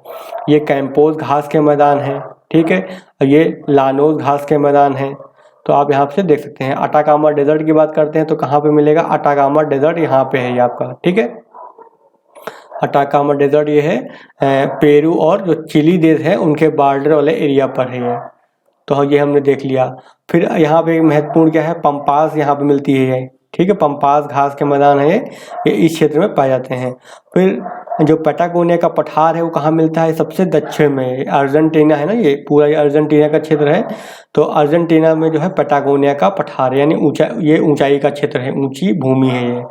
ये कैंपोज घास के मैदान है, ठीक है, और ये लानोज घास के मैदान है। तो आप यहाँ से देख सकते हैं। अटाकामा डेजर्ट की बात करते हैं तो कहाँ पे मिलेगा, अटाकामा डेजर्ट यहाँ पे है ये आपका, ठीक है। अटाकामा डेजर्ट ये है पेरू और जो चिली देश है उनके बॉर्डर वाले एरिया पर है ये। तो ये हमने देख लिया। फिर यहाँ पे महत्वपूर्ण क्या है, पंपास यहाँ पे मिलती है, ठीक है, पंपास घास के मैदान है ये इस क्षेत्र में पाए जाते हैं। फिर जो पैटागोनिया का पठार है वो कहाँ मिलता है, सबसे दक्षिण में, अर्जेंटीना है ना, ये पूरा ये अर्जेंटीना का क्षेत्र है। तो अर्जेंटीना में जो है पैटागोनिया का पठार यानी ये ऊंचाई का क्षेत्र है, ऊंची भूमि है ये।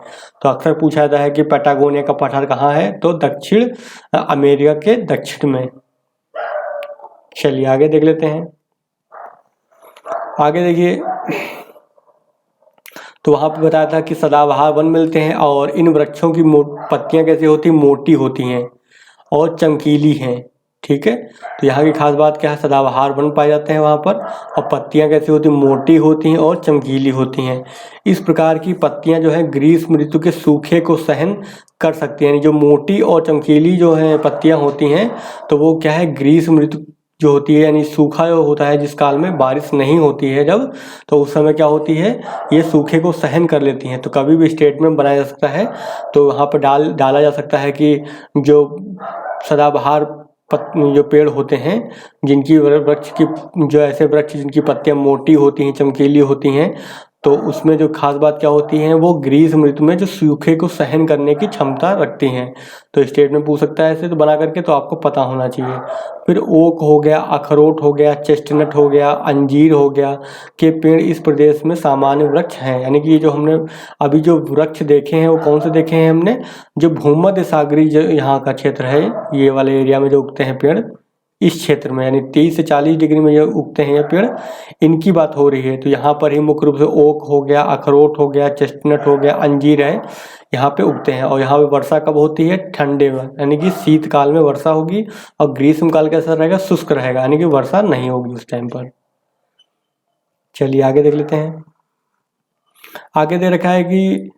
तो अक्सर पूछा जाता है कि पैटागोनिया का पठार कहाँ है, तो दक्षिण अमेरिका के दक्षिण में। चलिए आगे देख लेते हैं। आगे देखिए, तो वहाँ पे बताया था कि सदाबहार वन मिलते हैं, और इन वृक्षों की पत्तियाँ कैसी होती हैं, मोटी होती हैं और चमकीली हैं, ठीक है। तो यहाँ की खास बात क्या है, सदाबहार वन पाए जाते हैं वहाँ पर, और पत्तियाँ कैसी होती हैं, मोटी होती हैं और चमकीली होती हैं। इस प्रकार की पत्तियाँ जो हैं ग्रीष्म ऋतु के सूखे को सहन कर सकती हैं, यानी जो मोटी और चमकीली जो है पत्तियाँ होती हैं, तो वो क्या है, ग्रीष्म ऋतु जो होती है, यानी सूखा जो होता है जिस काल में बारिश नहीं होती है जब, तो उस समय क्या होती है, ये सूखे को सहन कर लेती हैं। तो कभी भी स्टेटमेंट बनाया जा सकता है, तो वहाँ पर डाला जा सकता है कि जो सदाबहार जो पेड़ होते हैं, जिनकी वृक्ष की जो ऐसे वृक्ष जिनकी पत्तियाँ मोटी होती हैं, चमकीली होती हैं, तो उसमें जो खास बात क्या होती है, वो ग्रीष्म ऋतु में जो सूखे को सहन करने की क्षमता रखती हैं। तो स्टेटमेंट पूछ सकता है ऐसे, तो बना करके तो आपको पता होना चाहिए। फिर ओक हो गया, अखरोट हो गया, चेस्टनट हो गया, अंजीर हो गया के पेड़ इस प्रदेश में सामान्य वृक्ष हैं। यानी कि ये जो हमने अभी जो वृक्ष देखे हैं वो कौन से देखे हैं हमने, जो भूमध्य सागरीय जो यहाँ का क्षेत्र है, ये वाले एरिया में जो उगते हैं पेड़ इस क्षेत्र में, यानी 30 से 40 डिग्री में ये उगते हैं ये पेड़, इनकी बात हो रही है। तो यहाँ पर ही मुख्य रूप से ओक हो गया, अखरोट हो गया, चेस्टनट हो गया, अंजीर है, यहाँ पे उगते हैं। और यहाँ पे वर्षा कब होती है, ठंडे में, यानी कि शीतकाल में वर्षा होगी, और ग्रीष्म काल कैसा रहेगा, शुष्क रहेगा, यानी कि वर्षा नहीं होगी उस टाइम पर। चलिए आगे देख लेते हैं। आगे दे रखा है कि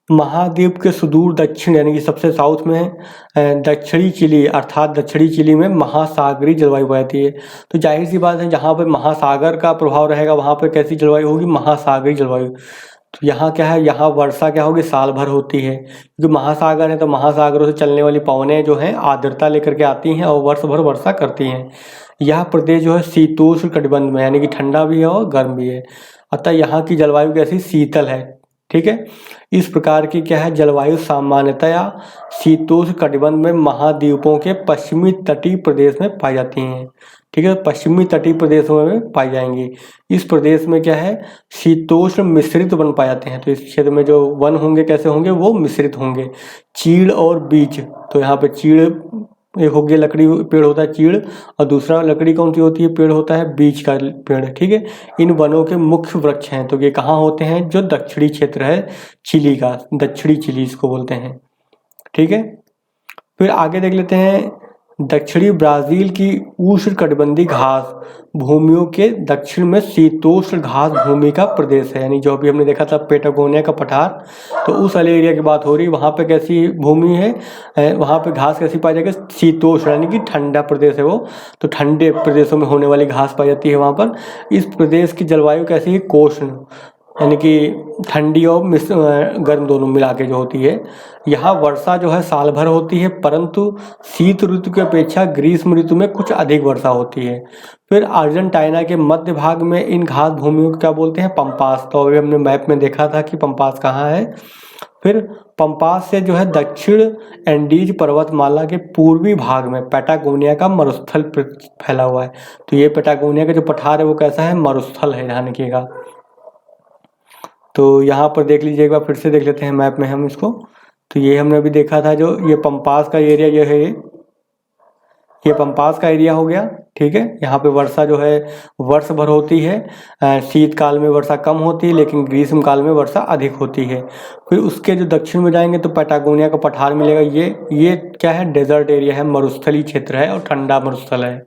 महाद्वीप के सुदूर दक्षिण यानी कि सबसे साउथ में दक्षिणी चिली, अर्थात दक्षिणी चिली में महासागरीय जलवायु बहती है। तो जाहिर सी बात है, जहाँ पर महासागर का प्रभाव रहेगा वहाँ पर कैसी जलवायु होगी, महासागरीय जलवायु। तो यहाँ क्या है, यहाँ वर्षा क्या होगी, साल भर होती है, क्योंकि महासागर है, तो महासागरों से चलने वाली पवनें जो हैं आर्द्रता लेकर के आती हैं और वर्ष भर वर्षा करती हैं। यह प्रदेश जो है शीतोष्ण कटिबंध में, यानी कि ठंडा भी है और गर्म भी है, अतः यहाँ की जलवायु कैसी, शीतल है, ठीक है। इस प्रकार की क्या है, जलवायु सामान्यतया शीतोष्ण कटिबंध में महाद्वीपों के पश्चिमी तटीय प्रदेश में पाई जाती हैं, ठीक है, पश्चिमी तटीय प्रदेशों में पाई जाएंगी। इस प्रदेश में क्या है, शीतोष्ण मिश्रित वन पाए जाते हैं। तो इस क्षेत्र में जो वन होंगे कैसे होंगे, वो मिश्रित होंगे, चीड़ और बीज। तो यहाँ पे चीड़ एक हो गया लकड़ी पेड़ होता है चीड़, और दूसरा लकड़ी कौन सी होती है, पेड़ होता है बीच का पेड़। ठीक है, इन वनों के मुख्य वृक्ष हैं। तो ये कहाँ होते हैं, जो दक्षिणी क्षेत्र है चिली का, दक्षिणी चिली इसको बोलते हैं। ठीक है, फिर आगे देख लेते हैं, दक्षिणी ब्राज़ील की उष्णकटिबंधीय घास भूमियों के दक्षिण में शीतोष्ण घास भूमि का प्रदेश है। यानी जो अभी हमने देखा था पेटागोनिया का पठार, तो उस वाले एरिया की बात हो रही है। वहाँ पे कैसी भूमि है, वहाँ पे घास कैसी पाई जाएगी, शीतोष्ण यानी कि ठंडा प्रदेश है वो, तो ठंडे प्रदेशों में होने वाली घास पाई जाती है वहाँ पर। इस प्रदेश की जलवायु कैसी है, कोष्ण यानी कि ठंडी और गर्म दोनों मिला के जो होती है। यहाँ वर्षा जो है साल भर होती है, परंतु शीत ऋतु की अपेक्षा ग्रीष्म ऋतु में कुछ अधिक वर्षा होती है। फिर अर्जेंटीना के मध्य भाग में इन घास भूमियों को क्या बोलते हैं, पंपास। तो अभी हमने मैप में देखा था कि पंपास कहाँ है। फिर पंपास से जो है दक्षिण एंडीज पर्वतमाला के पूर्वी भाग में पैटागोनिया का मरुस्थल फैला हुआ है। तो ये पैटागोनिया का जो पठार है वो कैसा है, मरुस्थल है, ध्यान रखिएगा। तो यहाँ पर देख लीजिए एक बार, फिर से देख लेते हैं मैप में हम इसको। तो ये हमने अभी देखा था, जो ये पंपास का एरिया जो है, ये पंपास का एरिया हो गया। ठीक है, यहाँ पे वर्षा जो है वर्ष भर होती है। शीतकाल में वर्षा कम होती है, लेकिन ग्रीष्म काल में वर्षा अधिक होती है। फिर उसके जो दक्षिण में जाएंगे तो पैटागोनिया का पठार मिलेगा। ये क्या है, डेजर्ट एरिया है, मरुस्थलीय क्षेत्र है और ठंडा मरुस्थल है।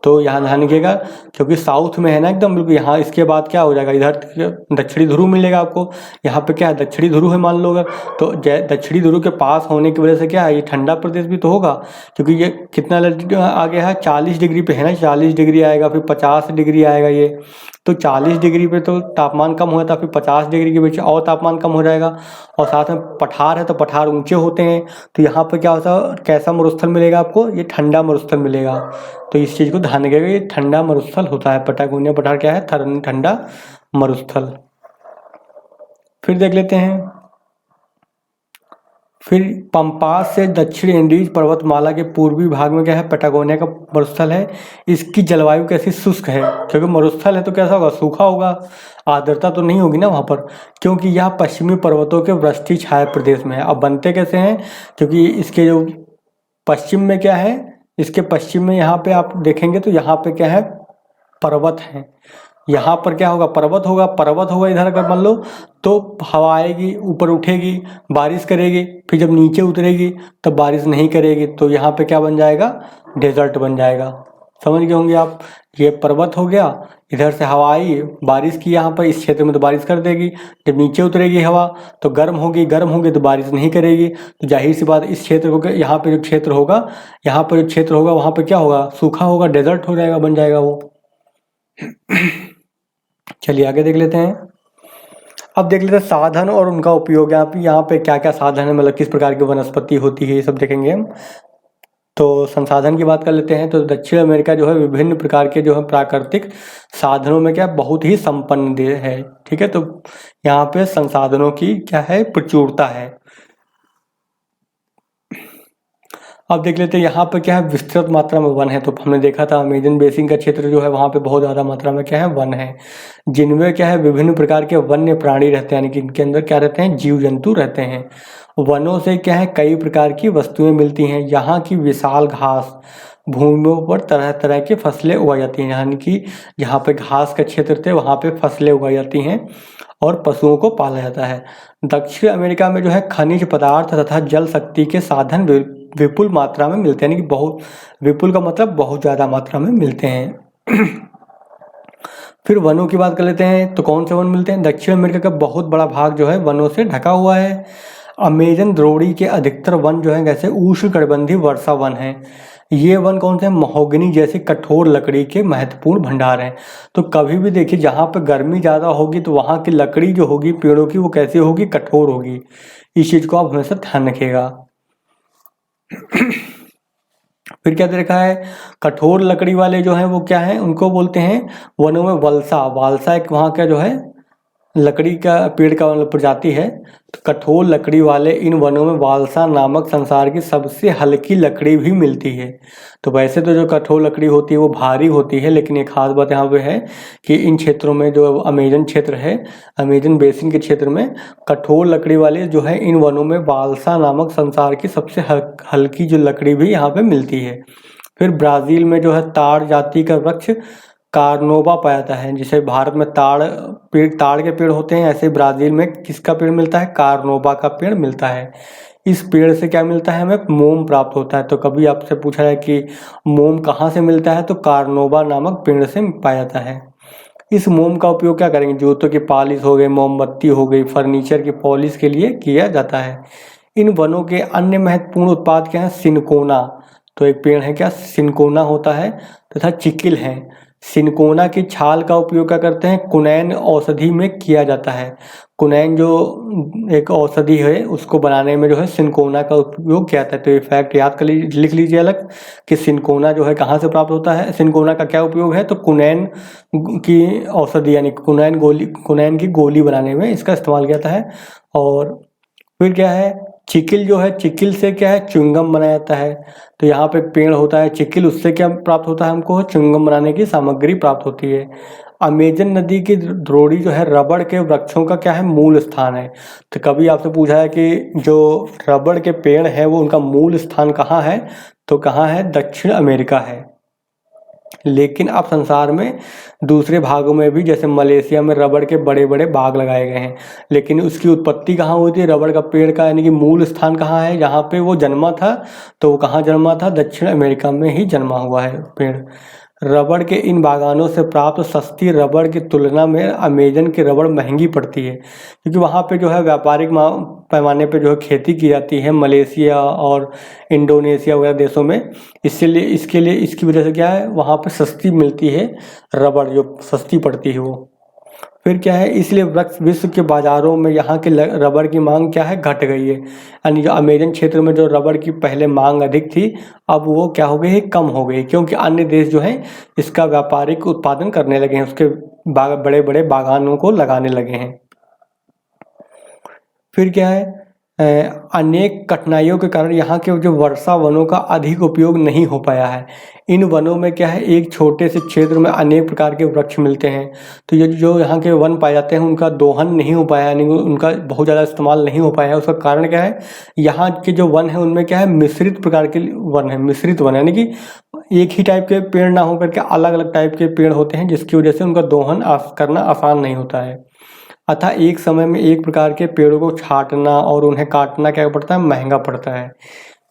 तो यहाँ ध्यान रखिएगा, क्योंकि साउथ में है ना एकदम बिल्कुल। यहाँ इसके बाद क्या हो जाएगा, इधर दक्षिणी ध्रुव मिलेगा आपको। यहाँ पे क्या है, दक्षिणी ध्रुव है मान लो अगर, तो दक्षिणी ध्रुव के पास होने की वजह से क्या है, ये ठंडा प्रदेश भी तो होगा, क्योंकि ये कितना आ गया है, 40 डिग्री पे है ना, 40 डिग्री आएगा, फिर 50 डिग्री आएगा ये। तो 40 डिग्री पे तो तापमान कम होता है, फिर 50 डिग्री के बीच और तापमान कम हो जाएगा। और साथ में पठार है, तो पठार ऊंचे होते हैं। तो यहाँ पर क्या होता है, कैसा मरुस्थल मिलेगा आपको, ये ठंडा मरुस्थल मिलेगा। तो इस चीज़ को ध्यान रखिएगा, ये ठंडा मरुस्थल होता है। पैटागोनिया पठार क्या है, ठंडा मरुस्थल। फिर देख लेते हैं, फिर पंपास से दक्षिण एंडीज पर्वतमाला के पूर्वी भाग में क्या है, पैटागोनिया का मरुस्थल है। इसकी जलवायु कैसी, शुष्क है, क्योंकि मरुस्थल है तो कैसा होगा, सूखा होगा, आर्द्रता तो नहीं होगी ना वहाँ पर, क्योंकि यह पश्चिमी पर्वतों के वृष्टि छाया प्रदेश में है। अब बनते कैसे हैं, क्योंकि इसके जो पश्चिम में क्या है, इसके पश्चिम में यहाँ पे आप देखेंगे तो यहाँ पे क्या है, पर्वत है। यहाँ पर क्या होगा, पर्वत होगा इधर अगर मान लो, तो हवा आएगी, ऊपर उठेगी, बारिश करेगी, फिर जब नीचे उतरेगी तब बारिश नहीं करेगी। तो यहाँ पे क्या बन जाएगा, डेजर्ट बन जाएगा। समझ गए होंगे आप, ये पर्वत हो गया, इधर से हवा आई, बारिश की यहाँ पर, इस क्षेत्र में तो बारिश कर देगी। जब नीचे उतरेगी हवा तो गर्म होगी तो बारिश नहीं करेगी। तो जाहिर सी बात, इस क्षेत्र को, यहाँ पे जो क्षेत्र होगा, वहाँ पे क्या होगा, सूखा होगा, डेजर्ट हो जाएगा, बन जाएगा वो। चलिए आगे देख लेते हैं। अब देख लेते हैं साधन और उनका उपयोग। यहाँ पे क्या क्या साधन है, मतलब किस प्रकार की वनस्पति होती है, ये सब देखेंगे हम। तो संसाधन की बात कर लेते हैं। तो दक्षिण अमेरिका जो है विभिन्न प्रकार के जो है प्राकृतिक साधनों में क्या बहुत ही संपन्न देश है। ठीक है, तो यहाँ पे संसाधनों की क्या है, प्रचुरता है। अब देख लेते हैं यहाँ पे क्या है, विस्तृत मात्रा में वन है। तो हमने देखा था अमेजन बेसिन का क्षेत्र जो है वहाँ पे बहुत ज़्यादा मात्रा में क्या है, वन है, जिनमें क्या है विभिन्न प्रकार के वन्य प्राणी रहते हैं, यानी कि इनके अंदर क्या रहते हैं, जीव जंतु रहते हैं। वनों से क्या है, कई प्रकार की वस्तुएं मिलती हैं। यहाँ की विशाल घास भूमियों पर तरह तरह की फसलें उगाई जाती हैं, यानी कि जहाँ पे घास का क्षेत्र थे वहाँ पे फसलें उगाई जाती हैं और पशुओं को पाला जाता है। दक्षिण अमेरिका में जो है खनिज पदार्थ तथा जल शक्ति के साधन विपुल मात्रा में मिलते हैं, यानी कि बहुत, विपुल का मतलब बहुत ज़्यादा मात्रा में मिलते हैं। फिर वनों की बात कर लेते हैं। तो कौन से वन मिलते हैं, दक्षिण अमेरिका का बहुत बड़ा भाग जो है वनों से ढका हुआ है। अमेजन द्रोणी के अधिकतर वन जो है जैसे उष्णकटिबंधीय वर्षा वन है। ये वन कौन से हैं, महोगनी जैसी कठोर लकड़ी के महत्वपूर्ण भंडार हैं। तो कभी भी देखिए जहाँ पर गर्मी ज़्यादा होगी तो वहाँ की लकड़ी जो होगी पेड़ों की, वो कैसी होगी, कठोर होगी। इस चीज़ को आप हमेशा ध्यान रखिएगा। फिर क्या देखा है, कठोर लकड़ी वाले जो हैं वो क्या है, उनको बोलते हैं वनों में वलसा। वालसा एक वहाँ का जो है लकड़ी का पेड़ का मतलब प्रजाति है। तो कठोर लकड़ी वाले इन वनों में बालसा नामक संसार की सबसे हल्की लकड़ी भी मिलती है। तो वैसे तो जो कठोर लकड़ी होती है वो भारी होती है, लेकिन एक खास बात यहाँ पे है कि इन क्षेत्रों में जो अमेजन क्षेत्र है, अमेजन बेसिन के क्षेत्र में कठोर लकड़ी वाले जो है इन वनों में बालसा नामक संसार की सबसे हल्की जो लकड़ी भी यहाँ पे मिलती है। फिर ब्राज़ील में जो है ताड़ जाति का वृक्ष कार्नोबा पाया जाता है। जैसे भारत में ताड़ के पेड़ होते हैं, ऐसे ब्राज़ील में किसका पेड़ मिलता है? कार्नोबा का पेड़ मिलता है। इस पेड़ से क्या मिलता है? हमें मोम प्राप्त होता है। तो कभी आपसे पूछा जाए कि मोम कहाँ से मिलता है, तो कार्नोबा नामक पेड़ से पाया जाता है। इस मोम का उपयोग क्या करेंगे? जूतों की पॉलिश हो गई, मोमबत्ती हो गई, फर्नीचर की पॉलिश के लिए किया जाता है। इन वनों के अन्य महत्वपूर्ण उत्पाद क्या हैं? सिनकोना, तो एक पेड़ है क्या? सिनकोना होता है, तथा चिकिल है। सिनकोना की छाल का उपयोग क्या करते हैं? कुनैन औषधि में किया जाता है। कुनैन जो एक औषधि है उसको बनाने में जो है सिनकोना का उपयोग किया जाता है। तो ये फैक्ट याद कर लिख लीजिए अलग कि सिनकोना जो है कहाँ से प्राप्त होता है। सिनकोना का क्या उपयोग है? तो कुनैन की औषधि यानी कुनैन की गोली बनाने में इसका इस्तेमाल किया जाता है। और फिर क्या है? चिकिल जो है, चिकिल से क्या है? च्युइंगम बनाया जाता है। तो यहाँ पे पेड़ होता है चिकिल, उससे क्या प्राप्त होता है हमको? च्युइंगम बनाने की सामग्री प्राप्त होती है। अमेजन नदी की द्रोणी जो है रबड़ के वृक्षों का क्या है? मूल स्थान है। तो कभी आपसे पूछा है कि जो रबड़ के पेड़ है वो उनका मूल स्थान कहाँ है? तो कहाँ है? दक्षिण अमेरिका है। लेकिन अब संसार में दूसरे भागों में भी, जैसे मलेशिया में रबड़ के बड़े बड़े बाग लगाए गए हैं, लेकिन उसकी उत्पत्ति कहाँ हुई थी? रबड़ का पेड़ का यानी कि मूल स्थान कहाँ है जहाँ पे वो जन्मा था? तो वो कहाँ जन्मा था? दक्षिण अमेरिका में ही जन्मा हुआ है पेड़। रबड़ के इन बागानों से प्राप्त सस्ती रबड़ की तुलना में अमेजन की रबड़ महंगी पड़ती है, क्योंकि वहाँ पे जो है व्यापारिक पैमाने पे जो है खेती की जाती है, मलेशिया और इंडोनेशिया वगैरह देशों में। इसके लिए इसकी वजह से क्या है, वहाँ पे सस्ती मिलती है रबड़, जो सस्ती पड़ती है वो। फिर क्या है, इसलिए विश्व के बाज़ारों में यहाँ के रबड़ की मांग क्या है? घट गई है। यानी जो अमेजन क्षेत्र में जो रबड़ की पहले मांग अधिक थी, अब वो क्या हो गई है? कम हो गई, क्योंकि अन्य देश जो हैं इसका व्यापारिक उत्पादन करने लगे हैं, उसके बड़े बड़े बागानों को लगाने लगे हैं। फिर क्या है, अनेक कठिनाइयों के कारण यहाँ के जो वर्षा वनों का अधिक उपयोग नहीं हो पाया है। इन वनों में क्या है, एक छोटे से क्षेत्र में अनेक प्रकार के वृक्ष मिलते हैं। तो ये जो यहाँ के वन पाए जाते हैं उनका दोहन नहीं हो पाया, यानी उनका बहुत ज़्यादा इस्तेमाल नहीं हो पाया है। उसका कारण क्या है? यहाँ के जो वन है उनमें क्या है, मिश्रित प्रकार के वन है, मिश्रित वन, यानी कि एक ही टाइप के पेड़ ना होकर के अलग अलग टाइप के पेड़ होते हैं, जिसकी वजह से उनका दोहन करना आसान नहीं होता है। अतः एक समय में एक प्रकार के पेड़ों को छांटना और उन्हें काटना क्या पड़ता है? महंगा पड़ता है।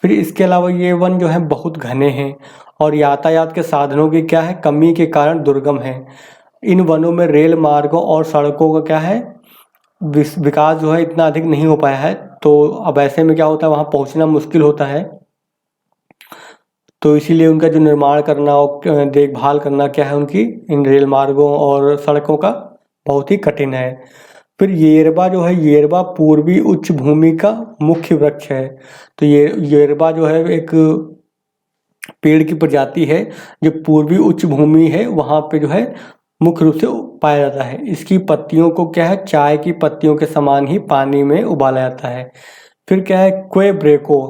फिर इसके अलावा ये वन जो है बहुत घने हैं और यातायात के साधनों की क्या है? कमी के कारण दुर्गम है। इन वनों में रेल मार्गों और सड़कों का क्या है? विकास जो है इतना अधिक नहीं हो पाया है। तो अब ऐसे में क्या होता है, वहाँ पहुँचना मुश्किल होता है। तो इसीलिए उनका जो निर्माण करना और देखभाल करना क्या है, उनकी इन रेल मार्गों और सड़कों का बहुत ही कठिन है। फिर येरबा जो है, येरबा पूर्वी उच्च भूमि का मुख्य वृक्ष है। तो ये येरबा जो है एक पेड़ की प्रजाति है जो पूर्वी उच्च भूमि है वहाँ पे जो है मुख्य रूप से पाया जाता है। इसकी पत्तियों को क्या है, चाय की पत्तियों के समान ही पानी में उबाला जाता है। फिर क्या है, क्वेब्रेको,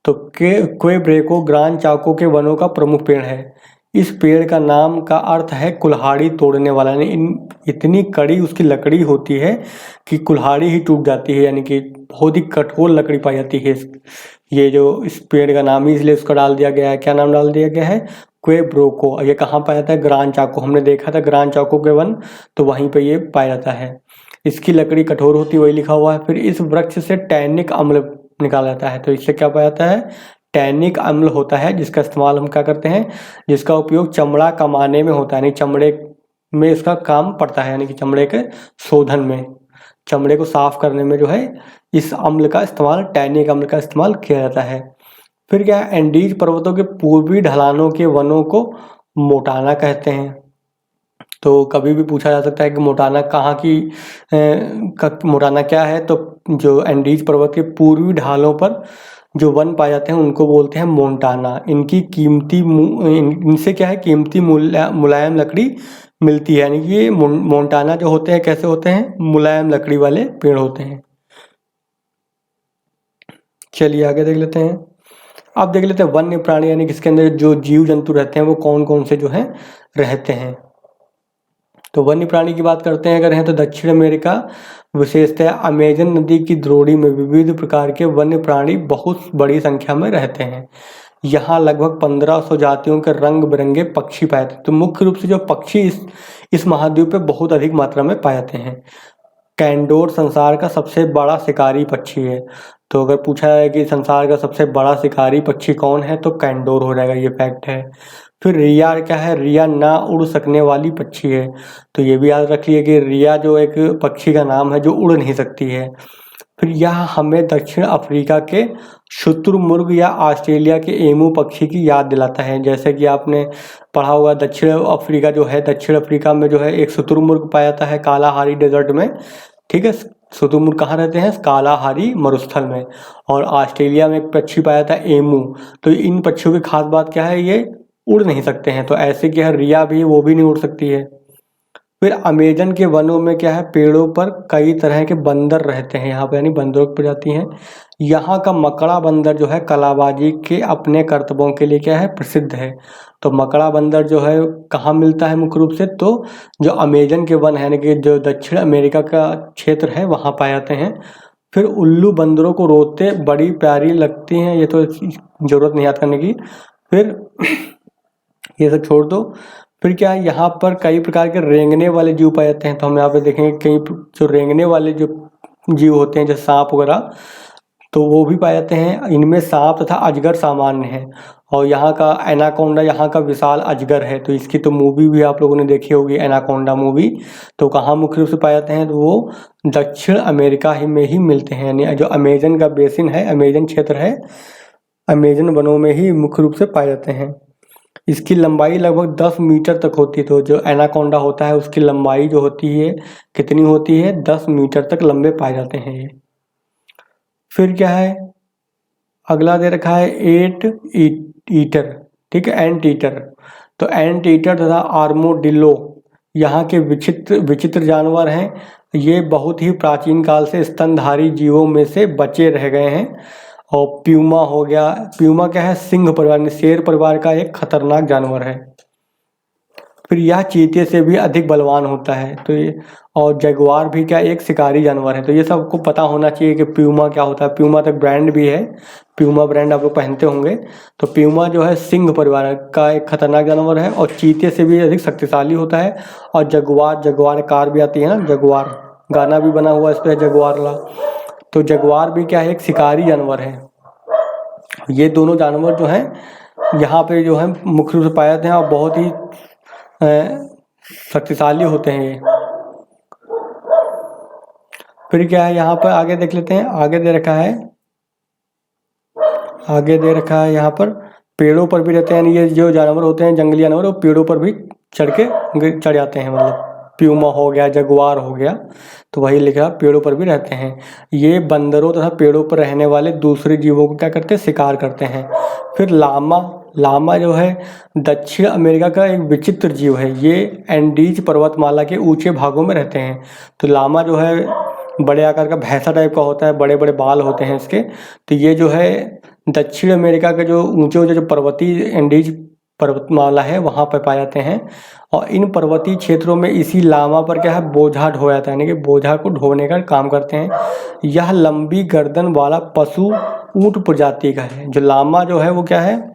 तो क्वेब्रेको ग्रांड चाको के वनों का प्रमुख पेड़ है। इस पेड़ का नाम का अर्थ है कुल्हाड़ी तोड़ने वाला, यानी इतनी कड़ी उसकी लकड़ी होती है कि कुल्हाड़ी ही टूट जाती है, यानी कि बहुत ही कठोर लकड़ी पाई जाती है। ये जो इस पेड़ का नाम ही इसलिए उसका डाल दिया गया है, क्या नाम डाल दिया गया है? क्वेब्रेको। ये कहाँ पाया जाता है? ग्रांड चाको, हमने देखा था ग्रांड चाको के वन, तो वहीं पे ये पाया जाता है। इसकी लकड़ी कठोर होती है, वही लिखा हुआ है। फिर इस वृक्ष से टैनिक अम्ल निकाला जाता है। तो इससे क्या पाया जाता है? टैनिक अम्ल होता है, जिसका इस्तेमाल हम क्या करते हैं, जिसका उपयोग चमड़ा कमाने में होता है, यानी चमड़े में इसका काम पड़ता है, यानी कि चमड़े के शोधन में, चमड़े को साफ करने में जो है इस अम्ल का इस्तेमाल, टैनिक अम्ल का इस्तेमाल किया जाता है। फिर क्या है, एंडीज पर्वतों के पूर्वी ढलानों के वनों को मोटाना कहते हैं। तो कभी भी पूछा जा सकता है कि मोटाना कहाँ की मोटाना क्या है, तो जो एंडीज पर्वत के पूर्वी ढालों पर जो वन पाए जाते हैं उनको बोलते हैं मोंटाना। इनसे क्या है, कीमती मुलायम लकड़ी मिलती है। यानी कि ये मोंटाना जो होते हैं कैसे होते हैं, मुलायम लकड़ी वाले पेड़ होते हैं। चलिए आगे देख लेते हैं। अब देख लेते हैं वन्य प्राणी, यानी कि इसके अंदर जो जीव जंतु रहते हैं वो कौन कौन से जो हैं रहते हैं। तो वन्य प्राणी की बात करते हैं अगर हैं तो दक्षिण अमेरिका, विशेषतः अमेजन नदी की द्रोणी में विविध प्रकार के वन्य प्राणी बहुत बड़ी संख्या में रहते हैं। यहाँ लगभग 1500 जातियों के रंग बिरंगे पक्षी पाए जाते हैं। तो मुख्य रूप से जो पक्षी इस महाद्वीप पे बहुत अधिक मात्रा में पाए जाते हैं। कैंडोर संसार का सबसे बड़ा शिकारी पक्षी है। तो अगर पूछा है कि संसार का सबसे बड़ा शिकारी पक्षी कौन है तो कैंडोर हो जाएगा, ये फैक्ट है। फिर रिया क्या है, रिया ना उड़ सकने वाली पक्षी है। तो ये भी याद रखिए कि रिया जो एक पक्षी का नाम है जो उड़ नहीं सकती है। फिर यह हमें दक्षिण अफ्रीका के शुतुरमुर्ग या ऑस्ट्रेलिया के एमू पक्षी की याद दिलाता है। जैसे कि आपने पढ़ा होगा दक्षिण अफ्रीका जो है, दक्षिण अफ्रीका में जो है एक शुतुरमुर्ग पाया जाता है कालाहारी डेजर्ट में, ठीक है। शुतुरमुर्ग कहाँ रहते हैं, कालाहारी मरुस्थल में। और ऑस्ट्रेलिया में एक पक्षी पाया जाता है एमू। तो इन पक्षियों की खास बात क्या है, ये उड़ नहीं सकते हैं। तो ऐसे क्या है, रिया भी वो भी नहीं उड़ सकती है। फिर अमेजन के वनों में क्या है, पेड़ों पर कई तरह के बंदर रहते हैं यहाँ पर, यानी बंदरों की प्रजाति हैं। यहाँ का मकड़ा बंदर जो है कलाबाजी के अपने करतबों के लिए क्या है, प्रसिद्ध है। तो मकड़ा बंदर जो है कहाँ मिलता है मुख्य रूप से, तो जो अमेजन के वन है, यानी कि जो दक्षिण अमेरिका का क्षेत्र है वहाँ पाए जाते हैं। फिर उल्लू बंदरों को रोते बड़ी प्यारी लगती हैं, ये तो जरूरत नहीं याद करने की। फिर ये सब छोड़ दो। फिर क्या है, यहाँ पर कई प्रकार के रेंगने वाले जीव पाए जाते हैं। तो हम यहाँ पे देखेंगे कई जो रेंगने वाले जो जीव होते हैं जैसे सांप वगैरह, तो वो भी पाए जाते हैं। इनमें सांप तथा अजगर सामान्य है। और यहाँ का एनाकोंडा यहाँ का विशाल अजगर है। तो इसकी तो मूवी भी आप लोगों ने देखी होगी, एनाकोंडा मूवी। तो कहाँ मुख्य रूप से पाए जाते हैं, तो वो दक्षिण अमेरिका ही में ही मिलते हैं। यानी जो अमेजन का बेसिन है, अमेजन क्षेत्र है, अमेजन वनों में ही मुख्य रूप से पाए जाते हैं। इसकी लंबाई लगभग 10 मीटर तक होती है। तो जो एनाकोंडा होता है उसकी लंबाई जो होती है कितनी होती है, 10 मीटर तक लंबे पाए जाते हैं ये। फिर क्या है, अगला दे रखा है एट ईटर, ठीक है, एंट ईटर। तो एंट ईटर तथा आर्मोडिलो यहाँ के विचित्र जानवर हैं। ये बहुत ही प्राचीन काल से स्तनधारी जीवों में से बचे रह गए हैं। और प्यूमा हो गया, प्यूमा क्या है, सिंह परिवार शेर परिवार का एक खतरनाक जानवर है। फिर यह चीते से भी अधिक बलवान होता है। तो ये, और जगुआर भी क्या एक शिकारी जानवर है। तो ये सबको पता होना चाहिए कि प्यूमा क्या होता है। प्यूमा तक ब्रांड भी है, प्यूमा ब्रांड आप लोग पहनते होंगे। तो प्यूमा जो है सिंह परिवार का एक खतरनाक जानवर है और चीते से भी अधिक शक्तिशाली होता है। और जगुआर कार भी आती है ना, जगुआर गाना भी बना हुआ इस पर, जगुआर ला। तो जगुआर भी क्या है, एक शिकारी जानवर है। ये दोनों जानवर जो हैं यहाँ पे जो है मुख्य रूप से पाए जाते हैं और बहुत ही शक्तिशाली होते हैं ये। फिर क्या है, यहाँ पर आगे देख लेते हैं। आगे दे रखा है यहाँ पर पेड़ों पर भी रहते हैं। यानी ये जो जानवर होते हैं जंगली जानवर, वो पेड़ों पर भी चढ़ जाते हैं। मतलब प्यूमा हो गया, जगुआर हो गया, तो वही लिखा पेड़ों पर भी रहते हैं। ये बंदरों तथा पेड़ों पर रहने वाले दूसरे जीवों को क्या करते हैं, शिकार करते हैं। फिर लामा जो है दक्षिण अमेरिका का एक विचित्र जीव है। ये एंडीज पर्वतमाला के ऊंचे भागों में रहते हैं। तो लामा जो है बड़े आकार का भैंसा टाइप का होता है, बड़े बड़े बाल होते हैं इसके। तो ये जो है दक्षिण अमेरिका के जो ऊंचे जो पर्वतीय एंडीज पर्वतमाला है वहाँ पर पाए जाते हैं। और इन पर्वतीय क्षेत्रों में इसी लामा पर क्या है, बोझा ढोया जाता है, यानी कि बोझा को ढोने का काम करते हैं। यह लंबी गर्दन वाला पशु ऊंट प्रजाति का है। जो लामा जो है वो क्या है,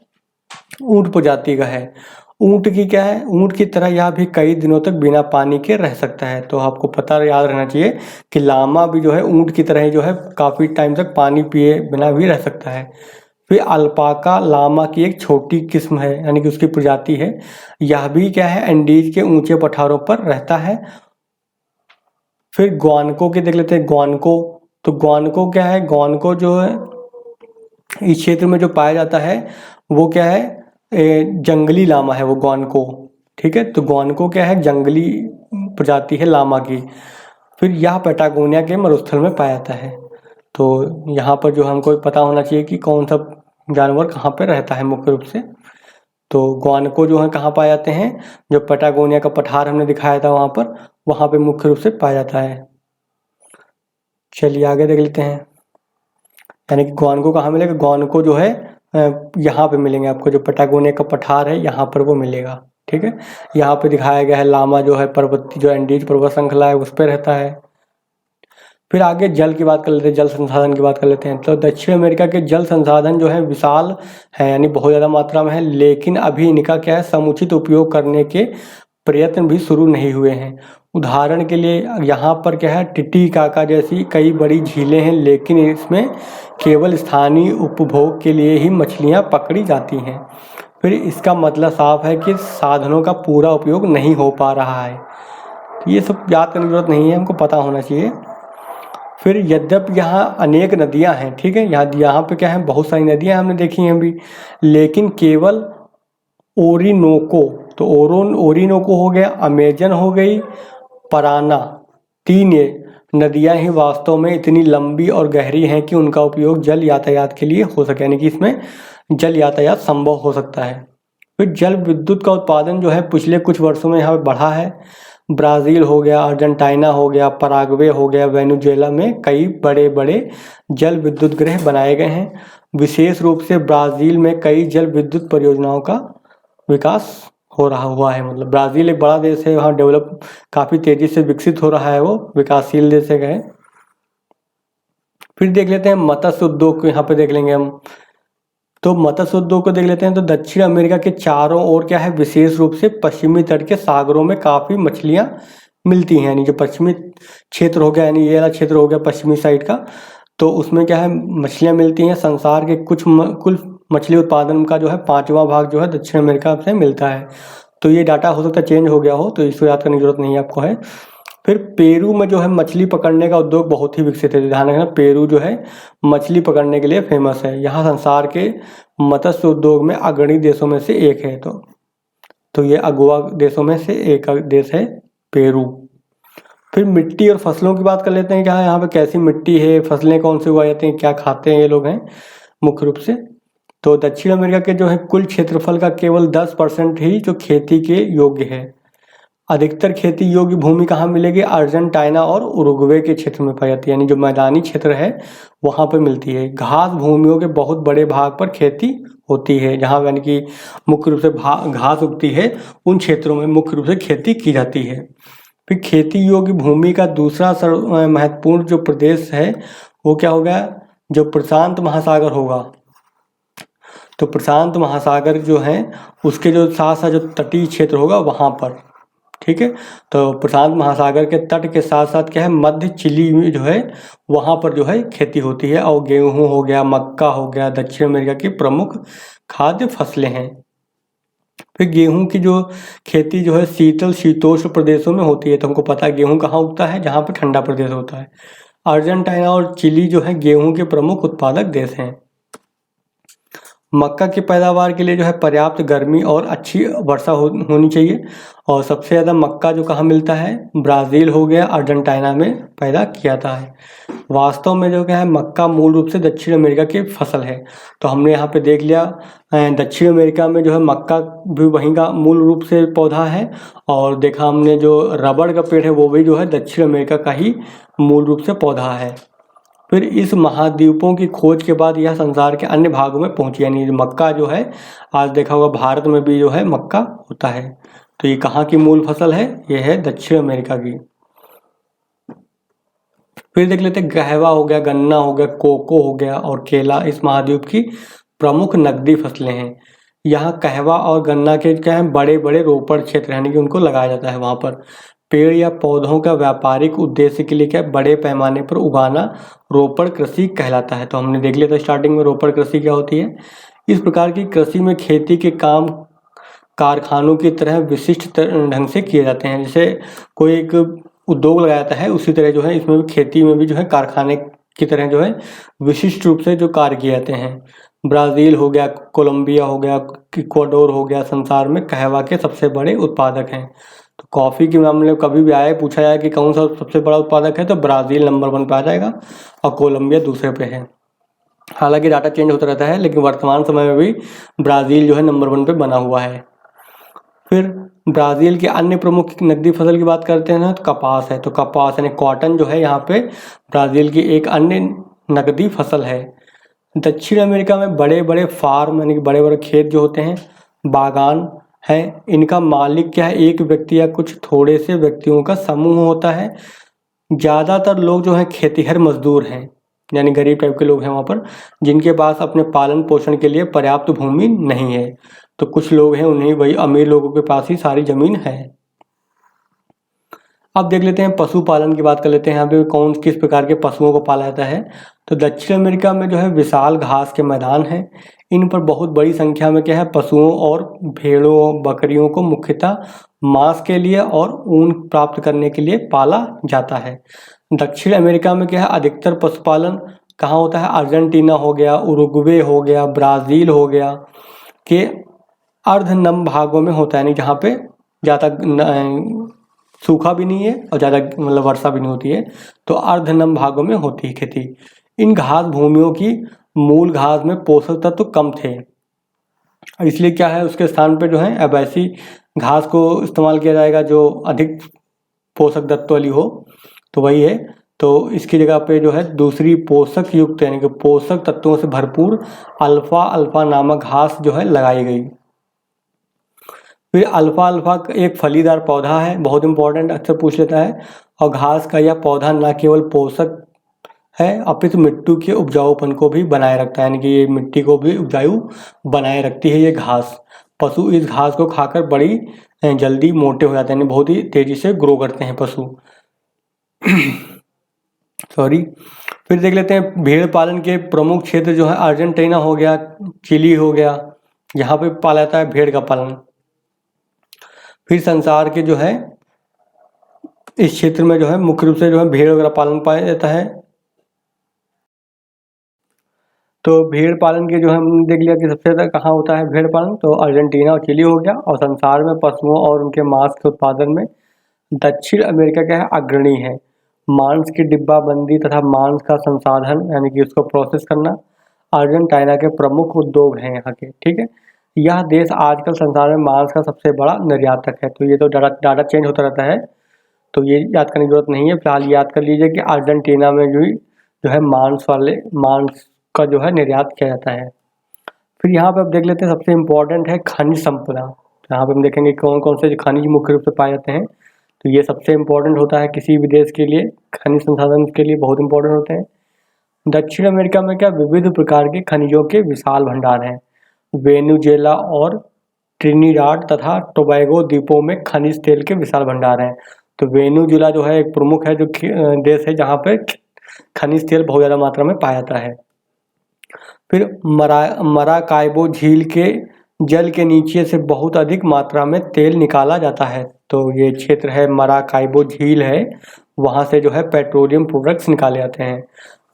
ऊंट प्रजाति का है। ऊंट की क्या है, ऊंट की तरह यह भी कई दिनों तक बिना पानी के रह सकता है। तो आपको पता याद रहना चाहिए कि लामा भी जो है ऊंट की तरह ही जो है काफ़ी टाइम तक पानी पिए बिना भी रह सकता है। फिर अल्पाका लामा की एक छोटी किस्म है, यानी कि उसकी प्रजाति है। यह भी क्या है, एंडीज के ऊंचे पठारों पर रहता है। फिर ग्वानको के देख लेते हैं। ग्वानको, तो ग्वानको क्या है, ग्वानको जो है इस क्षेत्र में जो पाया जाता है वो क्या है, जंगली लामा है वो ग्वानको, ठीक है। तो ग्वानको क्या है, जंगली प्रजाति है लामा की। फिर यह पैटागोनिया के मरुस्थल में पाया जाता है। तो यहाँ पर जो हमको पता होना चाहिए कि कौन सा जानवर कहाँ पर रहता है मुख्य रूप से। तो ग्वानको जो है कहाँ पाए जाते हैं, जो पैटागोनिया का पठार हमने दिखाया था वहाँ पे मुख्य रूप से पाया जाता है। चलिए आगे देख लेते हैं, यानी कि ग्वानको कहाँ मिलेगा, ग्वानको जो है यहाँ पे मिलेंगे आपको, जो पैटागोनिया का पठार है यहाँ पर वो मिलेगा। ठीक है, यहाँ पे दिखाया गया है लामा जो है पर्वतीय जो एंडीज पर्वत श्रृंखला है उस पर रहता है। फिर आगे जल की बात कर लेते हैं, जल संसाधन की बात कर लेते हैं। तो दक्षिण अमेरिका के जल संसाधन जो है विशाल है, यानी बहुत ज़्यादा मात्रा में है, लेकिन अभी इनका क्या है, समुचित उपयोग करने के प्रयत्न भी शुरू नहीं हुए हैं। उदाहरण के लिए यहाँ पर क्या है, टिटीकाका जैसी कई बड़ी झीलें हैं, लेकिन इसमें केवल स्थानीय उपभोग के लिए ही मछलियाँ पकड़ी जाती हैं। फिर इसका मतलब साफ है कि साधनों का पूरा उपयोग नहीं हो पा रहा है। तो ये सब याद करने की जरूरत नहीं है, हमको पता होना चाहिए। फिर यद्यपि यहाँ अनेक नदियाँ हैं, ठीक है, यहाँ पे क्या है, बहुत सारी नदियाँ हमने देखी हैं अभी, लेकिन केवल ओरिनोको, तो ओरिनोको हो गया, अमेजन हो गई, पराना, 3 ये नदियाँ ही वास्तव में इतनी लंबी और गहरी हैं कि उनका उपयोग जल यातायात के लिए हो सके, यानी कि इसमें जल यातायात संभव हो सकता है। फिर जल विद्युत का उत्पादन जो है पिछले कुछ वर्षों में यहाँ पे बढ़ा है। ब्राज़ील हो गया, अर्जेंटीना हो गया, पराग्वे हो गया, वेनेजुएला में कई बड़े बड़े जल विद्युत गृह बनाए गए हैं। विशेष रूप से ब्राज़ील में कई जल विद्युत परियोजनाओं का विकास हुआ है। मतलब ब्राज़ील एक बड़ा देश है, वहाँ डेवलप काफ़ी तेज़ी से विकसित हो रहा है, वो विकासशील देश है। फिर देख लेते हैं मत्स्य उद्योग को, यहाँ पे देख लेंगे हम। तो मत्स्य उद्योग को देख लेते हैं। तो दक्षिण अमेरिका के चारों ओर क्या है, विशेष रूप से पश्चिमी तट के सागरों में काफ़ी मछलियाँ मिलती हैं, यानी जो पश्चिमी क्षेत्र हो गया, यानी ये वाला क्षेत्र हो गया पश्चिमी साइड का, तो उसमें क्या है, मछलियाँ मिलती हैं। संसार के कुल मछली उत्पादन का जो है 5वां भाग जो है दक्षिण अमेरिका से मिलता है। तो ये डाटा हो सकता है चेंज हो गया हो, तो इसको याद करने की जरूरत नहीं आपको है। फिर पेरू में जो है मछली पकड़ने का उद्योग बहुत ही विकसित है। ध्यान रखना, पेरू जो है मछली पकड़ने के लिए फेमस है। यहाँ संसार के मत्स्य उद्योग में अग्रणी देशों में से एक है। तो ये अगुआ देशों में से एक देश है पेरू। फिर मिट्टी और फसलों की बात कर लेते हैं, क्या यहाँ पे कैसी मिट्टी है, फसलें कौन सी उगाई जाती हैं, क्या खाते हैं ये लोग हैं मुख्य रूप से। तो दक्षिण अमेरिका के जो है कुल क्षेत्रफल का केवल 10% ही जो खेती के योग्य है। अधिकतर खेती योग्य भूमि कहाँ मिलेगी, अर्जेंटीना और उरुग्वे के क्षेत्र में पाई जाती है, यानी जो मैदानी क्षेत्र है वहाँ पर मिलती है। घास भूमियों के बहुत बड़े भाग पर खेती होती है, जहाँ यानी कि मुख्य रूप से घास उगती है, उन क्षेत्रों में मुख्य रूप से खेती की जाती है। फिर खेती योग्य भूमि का दूसरा महत्वपूर्ण जो प्रदेश है वो क्या होगा, जो प्रशांत महासागर होगा। तो प्रशांत महासागर जो है उसके जो साथ साथ जो तटीय क्षेत्र होगा वहाँ पर, ठीक है। तो प्रशांत महासागर के तट के साथ साथ क्या है, मध्य चिली में जो है वहाँ पर जो है खेती होती है, और गेहूँ हो गया, मक्का हो गया, दक्षिण अमेरिका की प्रमुख खाद्य फसलें हैं। फिर गेहूं की जो खेती जो है शीतोष्ण प्रदेशों में होती है। तो हमको पता है गेहूं कहाँ उगता है, जहाँ पे ठंडा प्रदेश होता है। अर्जेंटीना और चिली जो है गेहूं के प्रमुख उत्पादक देश हैं। मक्का की पैदावार के लिए जो है पर्याप्त गर्मी और अच्छी वर्षा होनी चाहिए। और सबसे ज़्यादा मक्का जो कहाँ मिलता है, ब्राज़ील हो गया, अर्जेंटीना में पैदा किया जाता है। वास्तव में जो क्या है, मक्का मूल रूप से दक्षिण अमेरिका की फसल है। तो हमने यहाँ पे देख लिया दक्षिण अमेरिका में जो है मक्का भी वहीं का मूल रूप से पौधा है, और देखा हमने जो रबड़ का पेड़ है वो भी जो है दक्षिण अमेरिका का ही मूल रूप से पौधा है। फिर इस महाद्वीपों की खोज के बाद यह संसार के अन्य भागों में पहुंची, यानी मक्का जो है आज देखा होगा भारत में भी जो है मक्का होता है। तो ये कहाँ की मूल फसल है, ये है दक्षिण अमेरिका की। फिर देख लेते हैं कहवा हो गया, गन्ना हो गया, कोको हो गया और केला इस महाद्वीप की प्रमुख नकदी फसलें हैं। यहाँ कहवा और गन्ना के क्या है, बड़े बड़े रोपड़ क्षेत्र यानी कि उनको लगाया जाता है। वहाँ पर पेड़ या पौधों का व्यापारिक उद्देश्य के लिए क्या बड़े पैमाने पर उगाना रोपड़ कृषि कहलाता है। तो हमने देख लिया था स्टार्टिंग में रोपड़ कृषि क्या होती है। इस प्रकार की कृषि में खेती के काम कारखानों की तरह विशिष्ट ढंग से किए जाते हैं। जैसे कोई एक उद्योग लगाया जाता है, उसी तरह जो है इसमें भी खेती में भी जो है कारखाने की तरह जो है विशिष्ट रूप से जो कार्य किए जाते हैं। ब्राज़ील हो गया, कोलंबिया हो गया, इक्वाडोर हो गया संसार में कहवा के सबसे बड़े उत्पादक हैं। तो कॉफ़ी के मामले में कभी भी आए पूछा जाए कि कौन सा सबसे बड़ा उत्पादक है, तो ब्राज़ील नंबर 1 पे आ जाएगा और कोलंबिया दूसरे पे है। हालांकि डाटा चेंज होता रहता है, लेकिन वर्तमान समय में भी ब्राज़ील जो है नंबर 1 पे बना हुआ है। फिर ब्राज़ील के अन्य प्रमुख नकदी फसल की बात करते हैं ना, तो कपास है। तो कपास यानी कॉटन जो है यहाँ पे ब्राज़ील की एक अन्य नकदी फसल है। दक्षिण अमेरिका में बड़े बड़े फार्म यानी कि बड़े बड़े खेत जो होते हैं, बागान हैं, इनका मालिक क्या है, एक व्यक्ति या कुछ थोड़े से व्यक्तियों का समूह होता है। ज़्यादातर लोग जो हैं खेतिहर मजदूर हैं, यानी गरीब टाइप के लोग हैं वहाँ पर, जिनके पास अपने पालन पोषण के लिए पर्याप्त भूमि नहीं है। तो कुछ लोग हैं, उन्हें वही अमीर लोगों के पास ही सारी ज़मीन है। अब देख लेते हैं पशुपालन की बात कर लेते हैं। यहाँ पे कौन किस प्रकार के पशुओं को पाला जाता है। तो दक्षिण अमेरिका में जो है विशाल घास के मैदान हैं। इन पर बहुत बड़ी संख्या में क्या है, पशुओं और भेड़ों बकरियों को मुख्यतः मांस के लिए और ऊन प्राप्त करने के लिए पाला जाता है। दक्षिण अमेरिका में क्या है, अधिकतर पशुपालन कहाँ होता है, अर्जेंटीना हो गया, उरुग्वे हो गया, ब्राज़ील हो गया के अर्धनम भागों में होता है, यानी जहाँ पे ज़्यादा सूखा भी नहीं है और ज़्यादा मतलब वर्षा भी नहीं होती है, तो अर्धनम भागों में होती है खेती। इन घास भूमियों की मूल घास में पोषक तत्व कम थे, इसलिए क्या है उसके स्थान पे जो है अब ऐसी घास को इस्तेमाल किया जाएगा जो अधिक पोषक तत्व वाली हो, तो वही है। तो इसकी जगह पे जो है दूसरी पोषक युक्त यानी कि पोषक तत्वों से भरपूर अल्फा अल्फा नामक घास जो है लगाई गई। फिर अल्फा अल्फा एक फलीदार पौधा है, बहुत इंपॉर्टेंट, अक्सर पूछ लेता है। और घास का यह पौधा न केवल पोषक है अपितु मिट्टी के उपजाऊपन को भी बनाए रखता है, यानी कि ये मिट्टी को भी उपजाऊ बनाए रखती है ये घास। पशु इस घास को खाकर बड़ी जल्दी मोटे हो जाते हैं, यानी बहुत ही तेजी से ग्रो करते हैं पशु। सॉरी। फिर देख लेते हैं भेड़ पालन के प्रमुख क्षेत्र जो है अर्जेंटीना हो गया, चिली हो गया, यहाँ पे पाला जाता है भेड़ का पालन। फिर संसार के जो है इस क्षेत्र में जो है मुख्य रूप से जो है भेड़ वगैरह पालन पाया जाता है। तो भेड़ पालन के जो है हमने देख लिया कि सबसे ज़्यादा कहाँ होता है भेड़ पालन, तो अर्जेंटीना और चिली हो गया। और संसार में पशुओं और उनके मांस के उत्पादन में दक्षिण अमेरिका क्या है, अग्रणी है। मांस की डिब्बाबंदी तथा मांस का संसाधन यानी कि उसको प्रोसेस करना अर्जेंटीना के प्रमुख उद्योग हैं यहाँ के, ठीक है। यह देश आजकल संसार में मांस का सबसे बड़ा निर्यातक है। तो ये तो डाटा चेंज होता रहता है, तो ये याद करने की जरूरत नहीं है। फिलहाल याद कर लीजिए कि अर्जेंटीना में जो है मांस का जो है निर्यात किया जाता है। फिर यहाँ पे अब देख लेते हैं सबसे इम्पोर्टेंट है खनिज संपदा। यहाँ पे हम देखेंगे कौन कौन से खनिज मुख्य रूप से पाए जाते हैं। तो ये सबसे इम्पोर्टेंट होता है किसी भी देश के लिए, खनिज संसाधन के लिए बहुत इंपॉर्टेंट होते हैं। दक्षिण अमेरिका में क्या विविध प्रकार के खनिजों के विशाल भंडार हैं। वेनेजुएला और ट्रिनिडाड तथा टोबैगो द्वीपों में खनिज तेल के विशाल भंडार हैं। तो वेनेजुएला जो है एक प्रमुख है जो देश है जहाँ पे खनिज तेल बहुत ज़्यादा मात्रा में पाया जाता है। फिर मराकाइबो झील के जल के नीचे से बहुत अधिक मात्रा में तेल निकाला जाता है। तो ये क्षेत्र है मराकाइबो झील है, वहाँ से जो है पेट्रोलियम प्रोडक्ट्स निकाले जाते हैं।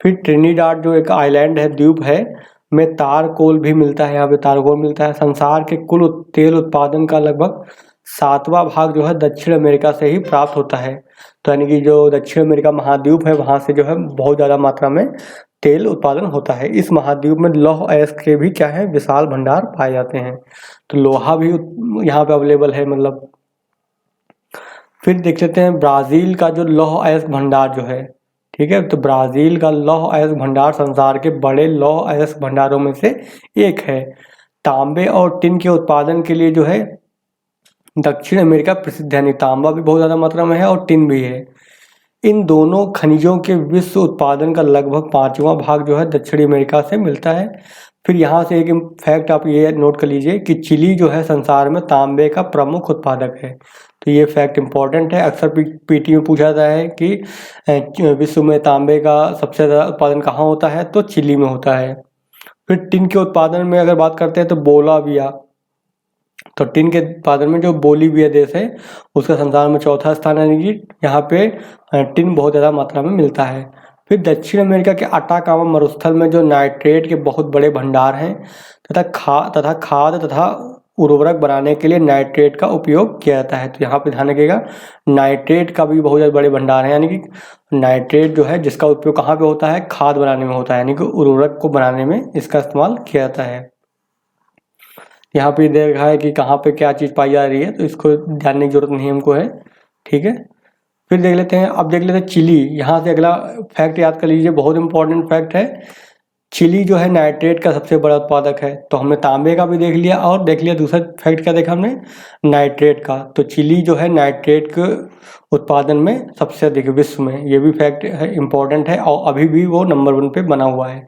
फिर ट्रिनिडाड जो एक आइलैंड है, द्वीप है, में तारकोल भी मिलता है, यहाँ पे तारकोल मिलता है। संसार के कुल तेल उत्पादन का लगभग 7वां भाग जो है दक्षिण अमेरिका से ही प्राप्त होता है। तो यानी कि जो दक्षिण अमेरिका महाद्वीप है वहाँ से जो है बहुत ज़्यादा मात्रा में तेल उत्पादन होता है। इस महाद्वीप में लौह अयस्क के भी क्या है, विशाल भंडार पाए जाते हैं। तो लोहा भी यहाँ पे अवेलेबल है मतलब। फिर देख लेते हैं ब्राज़ील का जो लौह अयस्क भंडार जो है, ठीक है। तो ब्राज़ील का लौह अयस्क भंडार संसार के बड़े लौह अयस्क भंडारों में से एक है। तांबे और टिन के उत्पादन के लिए जो है दक्षिण अमेरिका प्रसिद्ध है। तांबा भी बहुत ज़्यादा मात्रा में है और टिन भी है। इन दोनों खनिजों के विश्व उत्पादन का लगभग 5वां भाग जो है दक्षिणी अमेरिका से मिलता है। फिर यहाँ से एक फैक्ट आप ये नोट कर लीजिए कि चिली जो है संसार में तांबे का प्रमुख उत्पादक है। तो ये फैक्ट इंपॉर्टेंट है, अक्सर पीटी में पूछा जाता है कि विश्व में तांबे का सबसे ज़्यादा उत्पादन कहाँ होता है, तो चिली में होता है। फिर टिन के उत्पादन में अगर बात करते हैं तो बोलाविया, तो टिन के उत्पादन में जो बोलीविया देश है उसका संसार में 4था स्थान है, यानी कि यहाँ पे टिन बहुत ज़्यादा मात्रा में मिलता है। फिर दक्षिण अमेरिका के अटाकामा मरुस्थल में जो नाइट्रेट के बहुत बड़े भंडार हैं तथा खाद तथा उर्वरक बनाने के लिए नाइट्रेट का उपयोग किया जाता है। तो यहाँ पे ध्यान रखिएगा, नाइट्रेट का भी बहुत ज़्यादा बड़े भंडार हैं, यानी कि नाइट्रेट जो है जिसका उपयोग कहाँ पे होता है, खाद बनाने में होता है, यानी कि उर्वरक को बनाने में इसका इस्तेमाल किया जाता है। यहाँ पे दे रखा है कि कहाँ पे क्या चीज़ पाई जा रही है, तो इसको जानने की जरूरत नहीं हमको है, ठीक है। फिर देख लेते हैं, अब देख लेते हैं चिली। यहाँ से अगला फैक्ट याद कर लीजिए, बहुत इंपॉर्टेंट फैक्ट है। चिली जो है नाइट्रेट का सबसे बड़ा उत्पादक है। तो हमने तांबे का भी देख लिया, और देख लिया दूसरा फैक्ट क्या देखा हमने, नाइट्रेट का। तो चिली जो है नाइट्रेट के उत्पादन में सबसे अधिक विश्व में, ये भी फैक्ट है, इम्पोर्टेंट है, और अभी भी वो नंबर 1 पे बना हुआ है।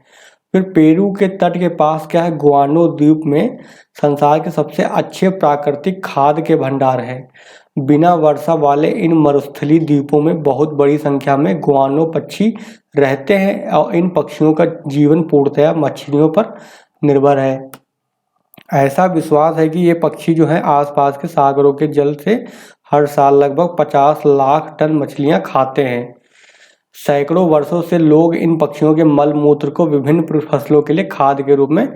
फिर पेरू के तट के पास क्या है, गुआनो द्वीप में संसार के सबसे अच्छे प्राकृतिक खाद्य के भंडार है। बिना वर्षा वाले इन मरुस्थलीय द्वीपों में बहुत बड़ी संख्या में गुआनो पक्षी रहते हैं, और इन पक्षियों का जीवन पूर्णतया मछलियों पर निर्भर है। ऐसा विश्वास है कि ये पक्षी जो है आसपास के सागरों के जल से हर साल लगभग 50 लाख टन मछलियां खाते हैं। सैकड़ों वर्षों से लोग इन पक्षियों के मल मूत्र को विभिन्न फसलों के लिए खाद के रूप में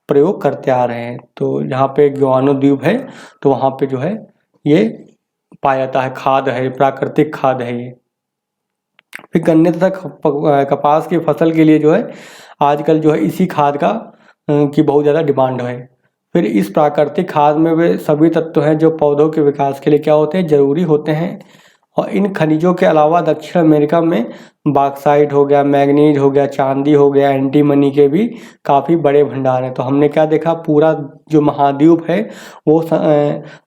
प्रयोग करते आ रहे हैं। तो यहाँ पे गुआनो द्वीप है, तो वहाँ पे जो है ये पाया जाता है, खाद है, प्राकृतिक खाद है ये। फिर गन्ने तथा कपास की फसल के लिए जो है आजकल जो है इसी खाद का की बहुत ज़्यादा डिमांड है। फिर इस प्राकृतिक खाद में वे सभी तत्व हैं जो पौधों के विकास के लिए क्या होते हैं, जरूरी होते हैं। और इन खनिजों के अलावा दक्षिण अमेरिका में बॉक्साइट हो गया, मैग्नीज हो गया, चांदी हो गया, एंटीमनी के भी काफ़ी बड़े भंडार हैं। तो हमने क्या देखा, पूरा जो महाद्वीप है वो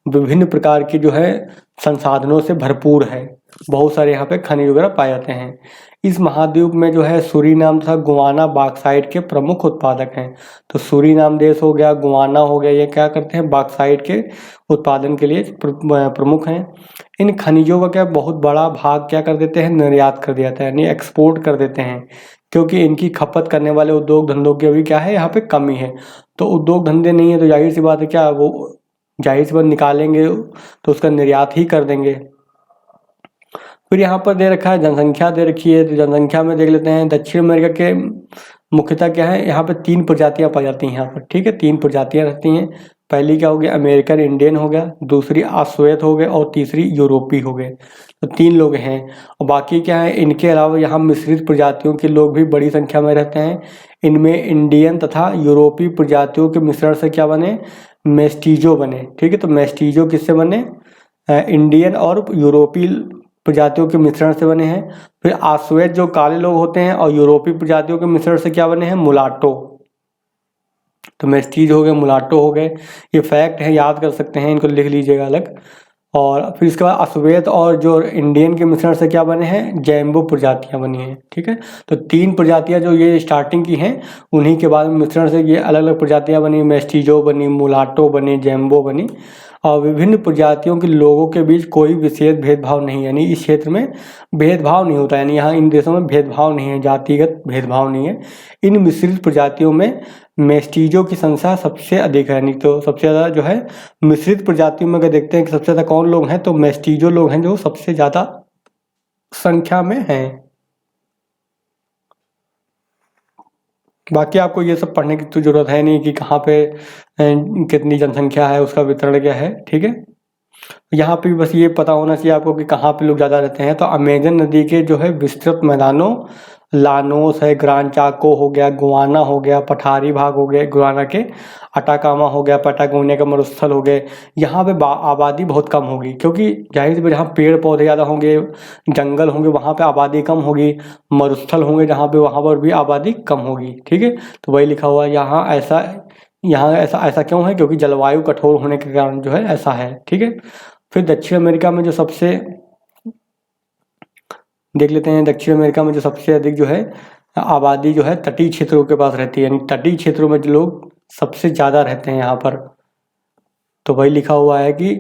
विभिन्न प्रकार की जो है संसाधनों से भरपूर है। बहुत सारे यहाँ पे खनिज वगैरह पाए जाते हैं। इस महाद्वीप में जो है सूरीनाम तथा गुआना बॉक्साइट के प्रमुख उत्पादक हैं। तो सूरीनाम देश हो गया, गुआना हो गया, ये क्या करते हैं, बॉक्साइट के उत्पादन के लिए प्रमुख हैं। इन खनिजों का क्या बहुत बड़ा भाग क्या कर देते हैं, निर्यात कर दिया जाता है, यानी एक्सपोर्ट कर देते हैं, क्योंकि इनकी खपत करने वाले उद्योग धंधों की अभी क्या है, यहाँ पे कमी है। तो उद्योग धंधे नहीं है, तो जाहिर सी बात है क्या, वो जाहिर सी बात निकालेंगे तो उसका निर्यात ही कर देंगे। फिर यहाँ पर दे रखा है जनसंख्या दे रखी है। तो जनसंख्या में देख लेते हैं, दक्षिण अमेरिका के मुख्यतः क्या है, यहाँ पे 3 प्रजातियाँ पाई जाती हैं यहाँ पर, ठीक है, 3 प्रजातियाँ रहती हैं। पहली क्या हो गया, अमेरिकन इंडियन हो गया, दूसरी अश्वेत हो गए, और तीसरी यूरोपी हो गए। तो 3 लोग हैं। और बाकी क्या है, इनके अलावा यहाँ मिश्रित प्रजातियों के लोग भी बड़ी संख्या में रहते हैं। इनमें इंडियन तथा यूरोपी प्रजातियों के मिश्रण से क्या बने, मेस्टीजो बने, ठीक है। तो मेस्टीजो किससे बने, इंडियन और यूरोपी प्रजातियों के मिश्रण से बने हैं। फिर आश्वेत जो काले लोग होते हैं, और यूरोपीय प्रजातियों के मिश्रण से क्या बने हैं, मुलाटो। तो मेस्टीज हो गए, मुलाटो हो गए, ये फैक्ट है, याद कर सकते हैं, इनको लिख लीजिएगा अलग। और फिर इसके बाद अश्वेत और जो इंडियन के मिश्रण से क्या बने हैं, जैम्बो प्रजातियां बनी हैं, ठीक है। तो 3 प्रजातियां जो ये स्टार्टिंग की हैं, उन्हीं के बाद मिश्रण से ये अलग अलग प्रजातियां बनी, मेस्टीजो बनी, मुलाटो बनी, जैम्बो बनी। और विभिन्न प्रजातियों के लोगों के बीच कोई विशेष भेदभाव नहीं, यानी इस क्षेत्र में भेदभाव नहीं होता, यानी यहाँ इन देशों में भेदभाव नहीं है, जातिगत भेदभाव नहीं है। इन मिश्रित प्रजातियों में मेस्टीजो की संख्या सबसे अधिक है, नहीं तो सबसे ज़्यादा जो है मिश्रित प्रजातियों में अगर देखते हैं कि सबसे ज़्यादा कौन लोग हैं, तो मेस्टीजो लोग हैं जो सबसे ज़्यादा संख्या में हैं। बाकी आपको ये सब पढ़ने की तो जरूरत है नहीं कि कहाँ पे कितनी जनसंख्या है, उसका वितरण क्या है, ठीक है। यहाँ पे बस ये पता होना चाहिए आपको कि कहाँ पे लोग ज़्यादा रहते हैं। तो अमेजन नदी के जो है विस्तृत मैदानों, लानोस है, ग्रांड चाको हो गया, गुआना हो गया, पठारी भाग हो गए गुआना के, अटाकामा हो गया, पैटागोनिया का मरुस्थल हो गए, यहाँ पे आबादी बहुत कम होगी, क्योंकि जाहिर सी बात जहाँ पेड़ पौधे ज़्यादा होंगे, जंगल होंगे, वहाँ पे आबादी कम होगी। मरुस्थल होंगे जहाँ पे, वहाँ पर भी आबादी कम होगी, ठीक है। तो वही लिखा हुआ है यहाँ ऐसा ऐसा क्यों है, क्योंकि जलवायु कठोर होने के कारण जो है ऐसा है, ठीक है। फिर दक्षिण अमेरिका में जो सबसे देख लेते हैं, दक्षिण अमेरिका में जो सबसे अधिक जो है आबादी जो है तटीय क्षेत्रों के पास रहती है, यानी तटीय क्षेत्रों में जो लोग सबसे ज़्यादा रहते हैं यहाँ पर। तो वही लिखा हुआ है कि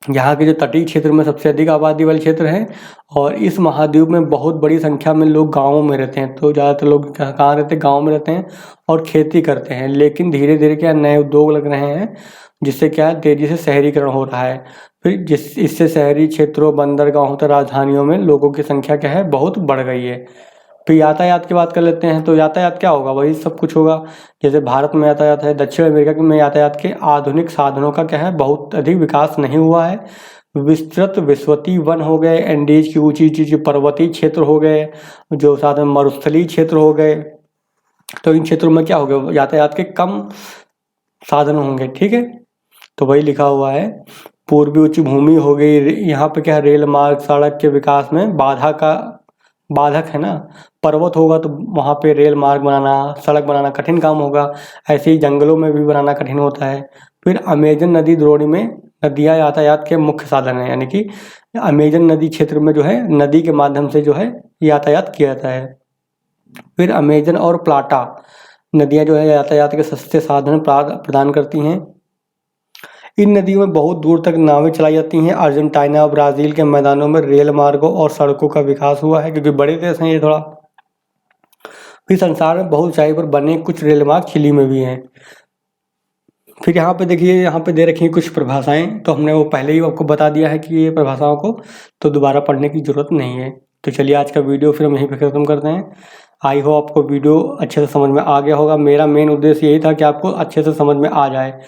यहाँ के जो तटीय क्षेत्र में सबसे अधिक आबादी वाले क्षेत्र हैं, और इस महाद्वीप में बहुत बड़ी संख्या में लोग गाँवों में रहते हैं। तो ज़्यादातर लोग कहाँ रहते हैं, गाँव में रहते हैं और खेती करते हैं। लेकिन धीरे धीरे क्या नए उद्योग लग रहे हैं, जिससे क्या है तेज़ी से शहरीकरण हो रहा है। फिर इससे शहरी क्षेत्रों, बंदरगाहों तथा राजधानियों में लोगों की संख्या क्या है, बहुत बढ़ गई है। फिर यातायात की बात कर लेते हैं। तो यातायात क्या होगा, वही सब कुछ होगा जैसे भारत में यातायात है। दक्षिण अमेरिका में यातायात के आधुनिक साधनों का क्या है, बहुत अधिक विकास नहीं हुआ है। विस्तृत विश्वती वन हो गए, एंडीज की ऊंची ऊंची पर्वतीय क्षेत्र हो गए, जो साधन मरुस्थलीय क्षेत्र हो गए। तो इन क्षेत्रों में क्या हो गया, यातायात के कम साधन होंगे, ठीक है। तो वही लिखा हुआ है। पूर्वी उच्च भूमि हो गई, यहाँ पे क्या है, रेल मार्ग सड़क के विकास में बाधक है ना। पर्वत होगा तो वहाँ पे रेल मार्ग बनाना, सड़क बनाना कठिन काम होगा। ऐसे ही जंगलों में भी बनाना कठिन होता है। फिर अमेजन नदी द्रोणी में नदियाँ यातायात के मुख्य साधन है, यानी कि अमेजन नदी क्षेत्र में जो है नदी के माध्यम से जो है यातायात किया जाता है। फिर अमेजन और प्लाटा नदियाँ जो है यातायात के सस्ते साधन प्रदान करती हैं। इन नदियों में बहुत दूर तक नावें चलाई जाती हैं। अर्जेंटीना, ब्राज़ील के मैदानों में रेल मार्गों और सड़कों का विकास हुआ है, क्योंकि बड़े देश हैं ये थोड़ा। फिर संसार में बहुत ऊंचाई पर बने कुछ रेल मार्ग चिली में भी हैं। फिर यहाँ पे देखिए, यहाँ पे दे रखी हैं कुछ परिभाषाएं, तो हमने वो पहले ही आपको बता दिया है कि ये परिभाषाओं को तो दोबारा पढ़ने की ज़रूरत नहीं है। तो चलिए आज का वीडियो फिर हम यहीं पे ख़त्म करते हैं। आई होप आपको वीडियो अच्छे से समझ में आ गया होगा। मेरा मेन उद्देश्य यही था कि आपको अच्छे से समझ में आ जाए,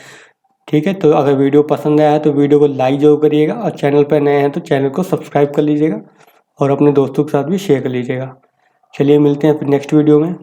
ठीक है। तो अगर वीडियो पसंद आया है तो वीडियो को लाइक जरूर करिएगा, और चैनल पर नए हैं तो चैनल को सब्सक्राइब कर लीजिएगा, और अपने दोस्तों के साथ भी शेयर कर लीजिएगा। चलिए मिलते हैं फिर नेक्स्ट वीडियो में।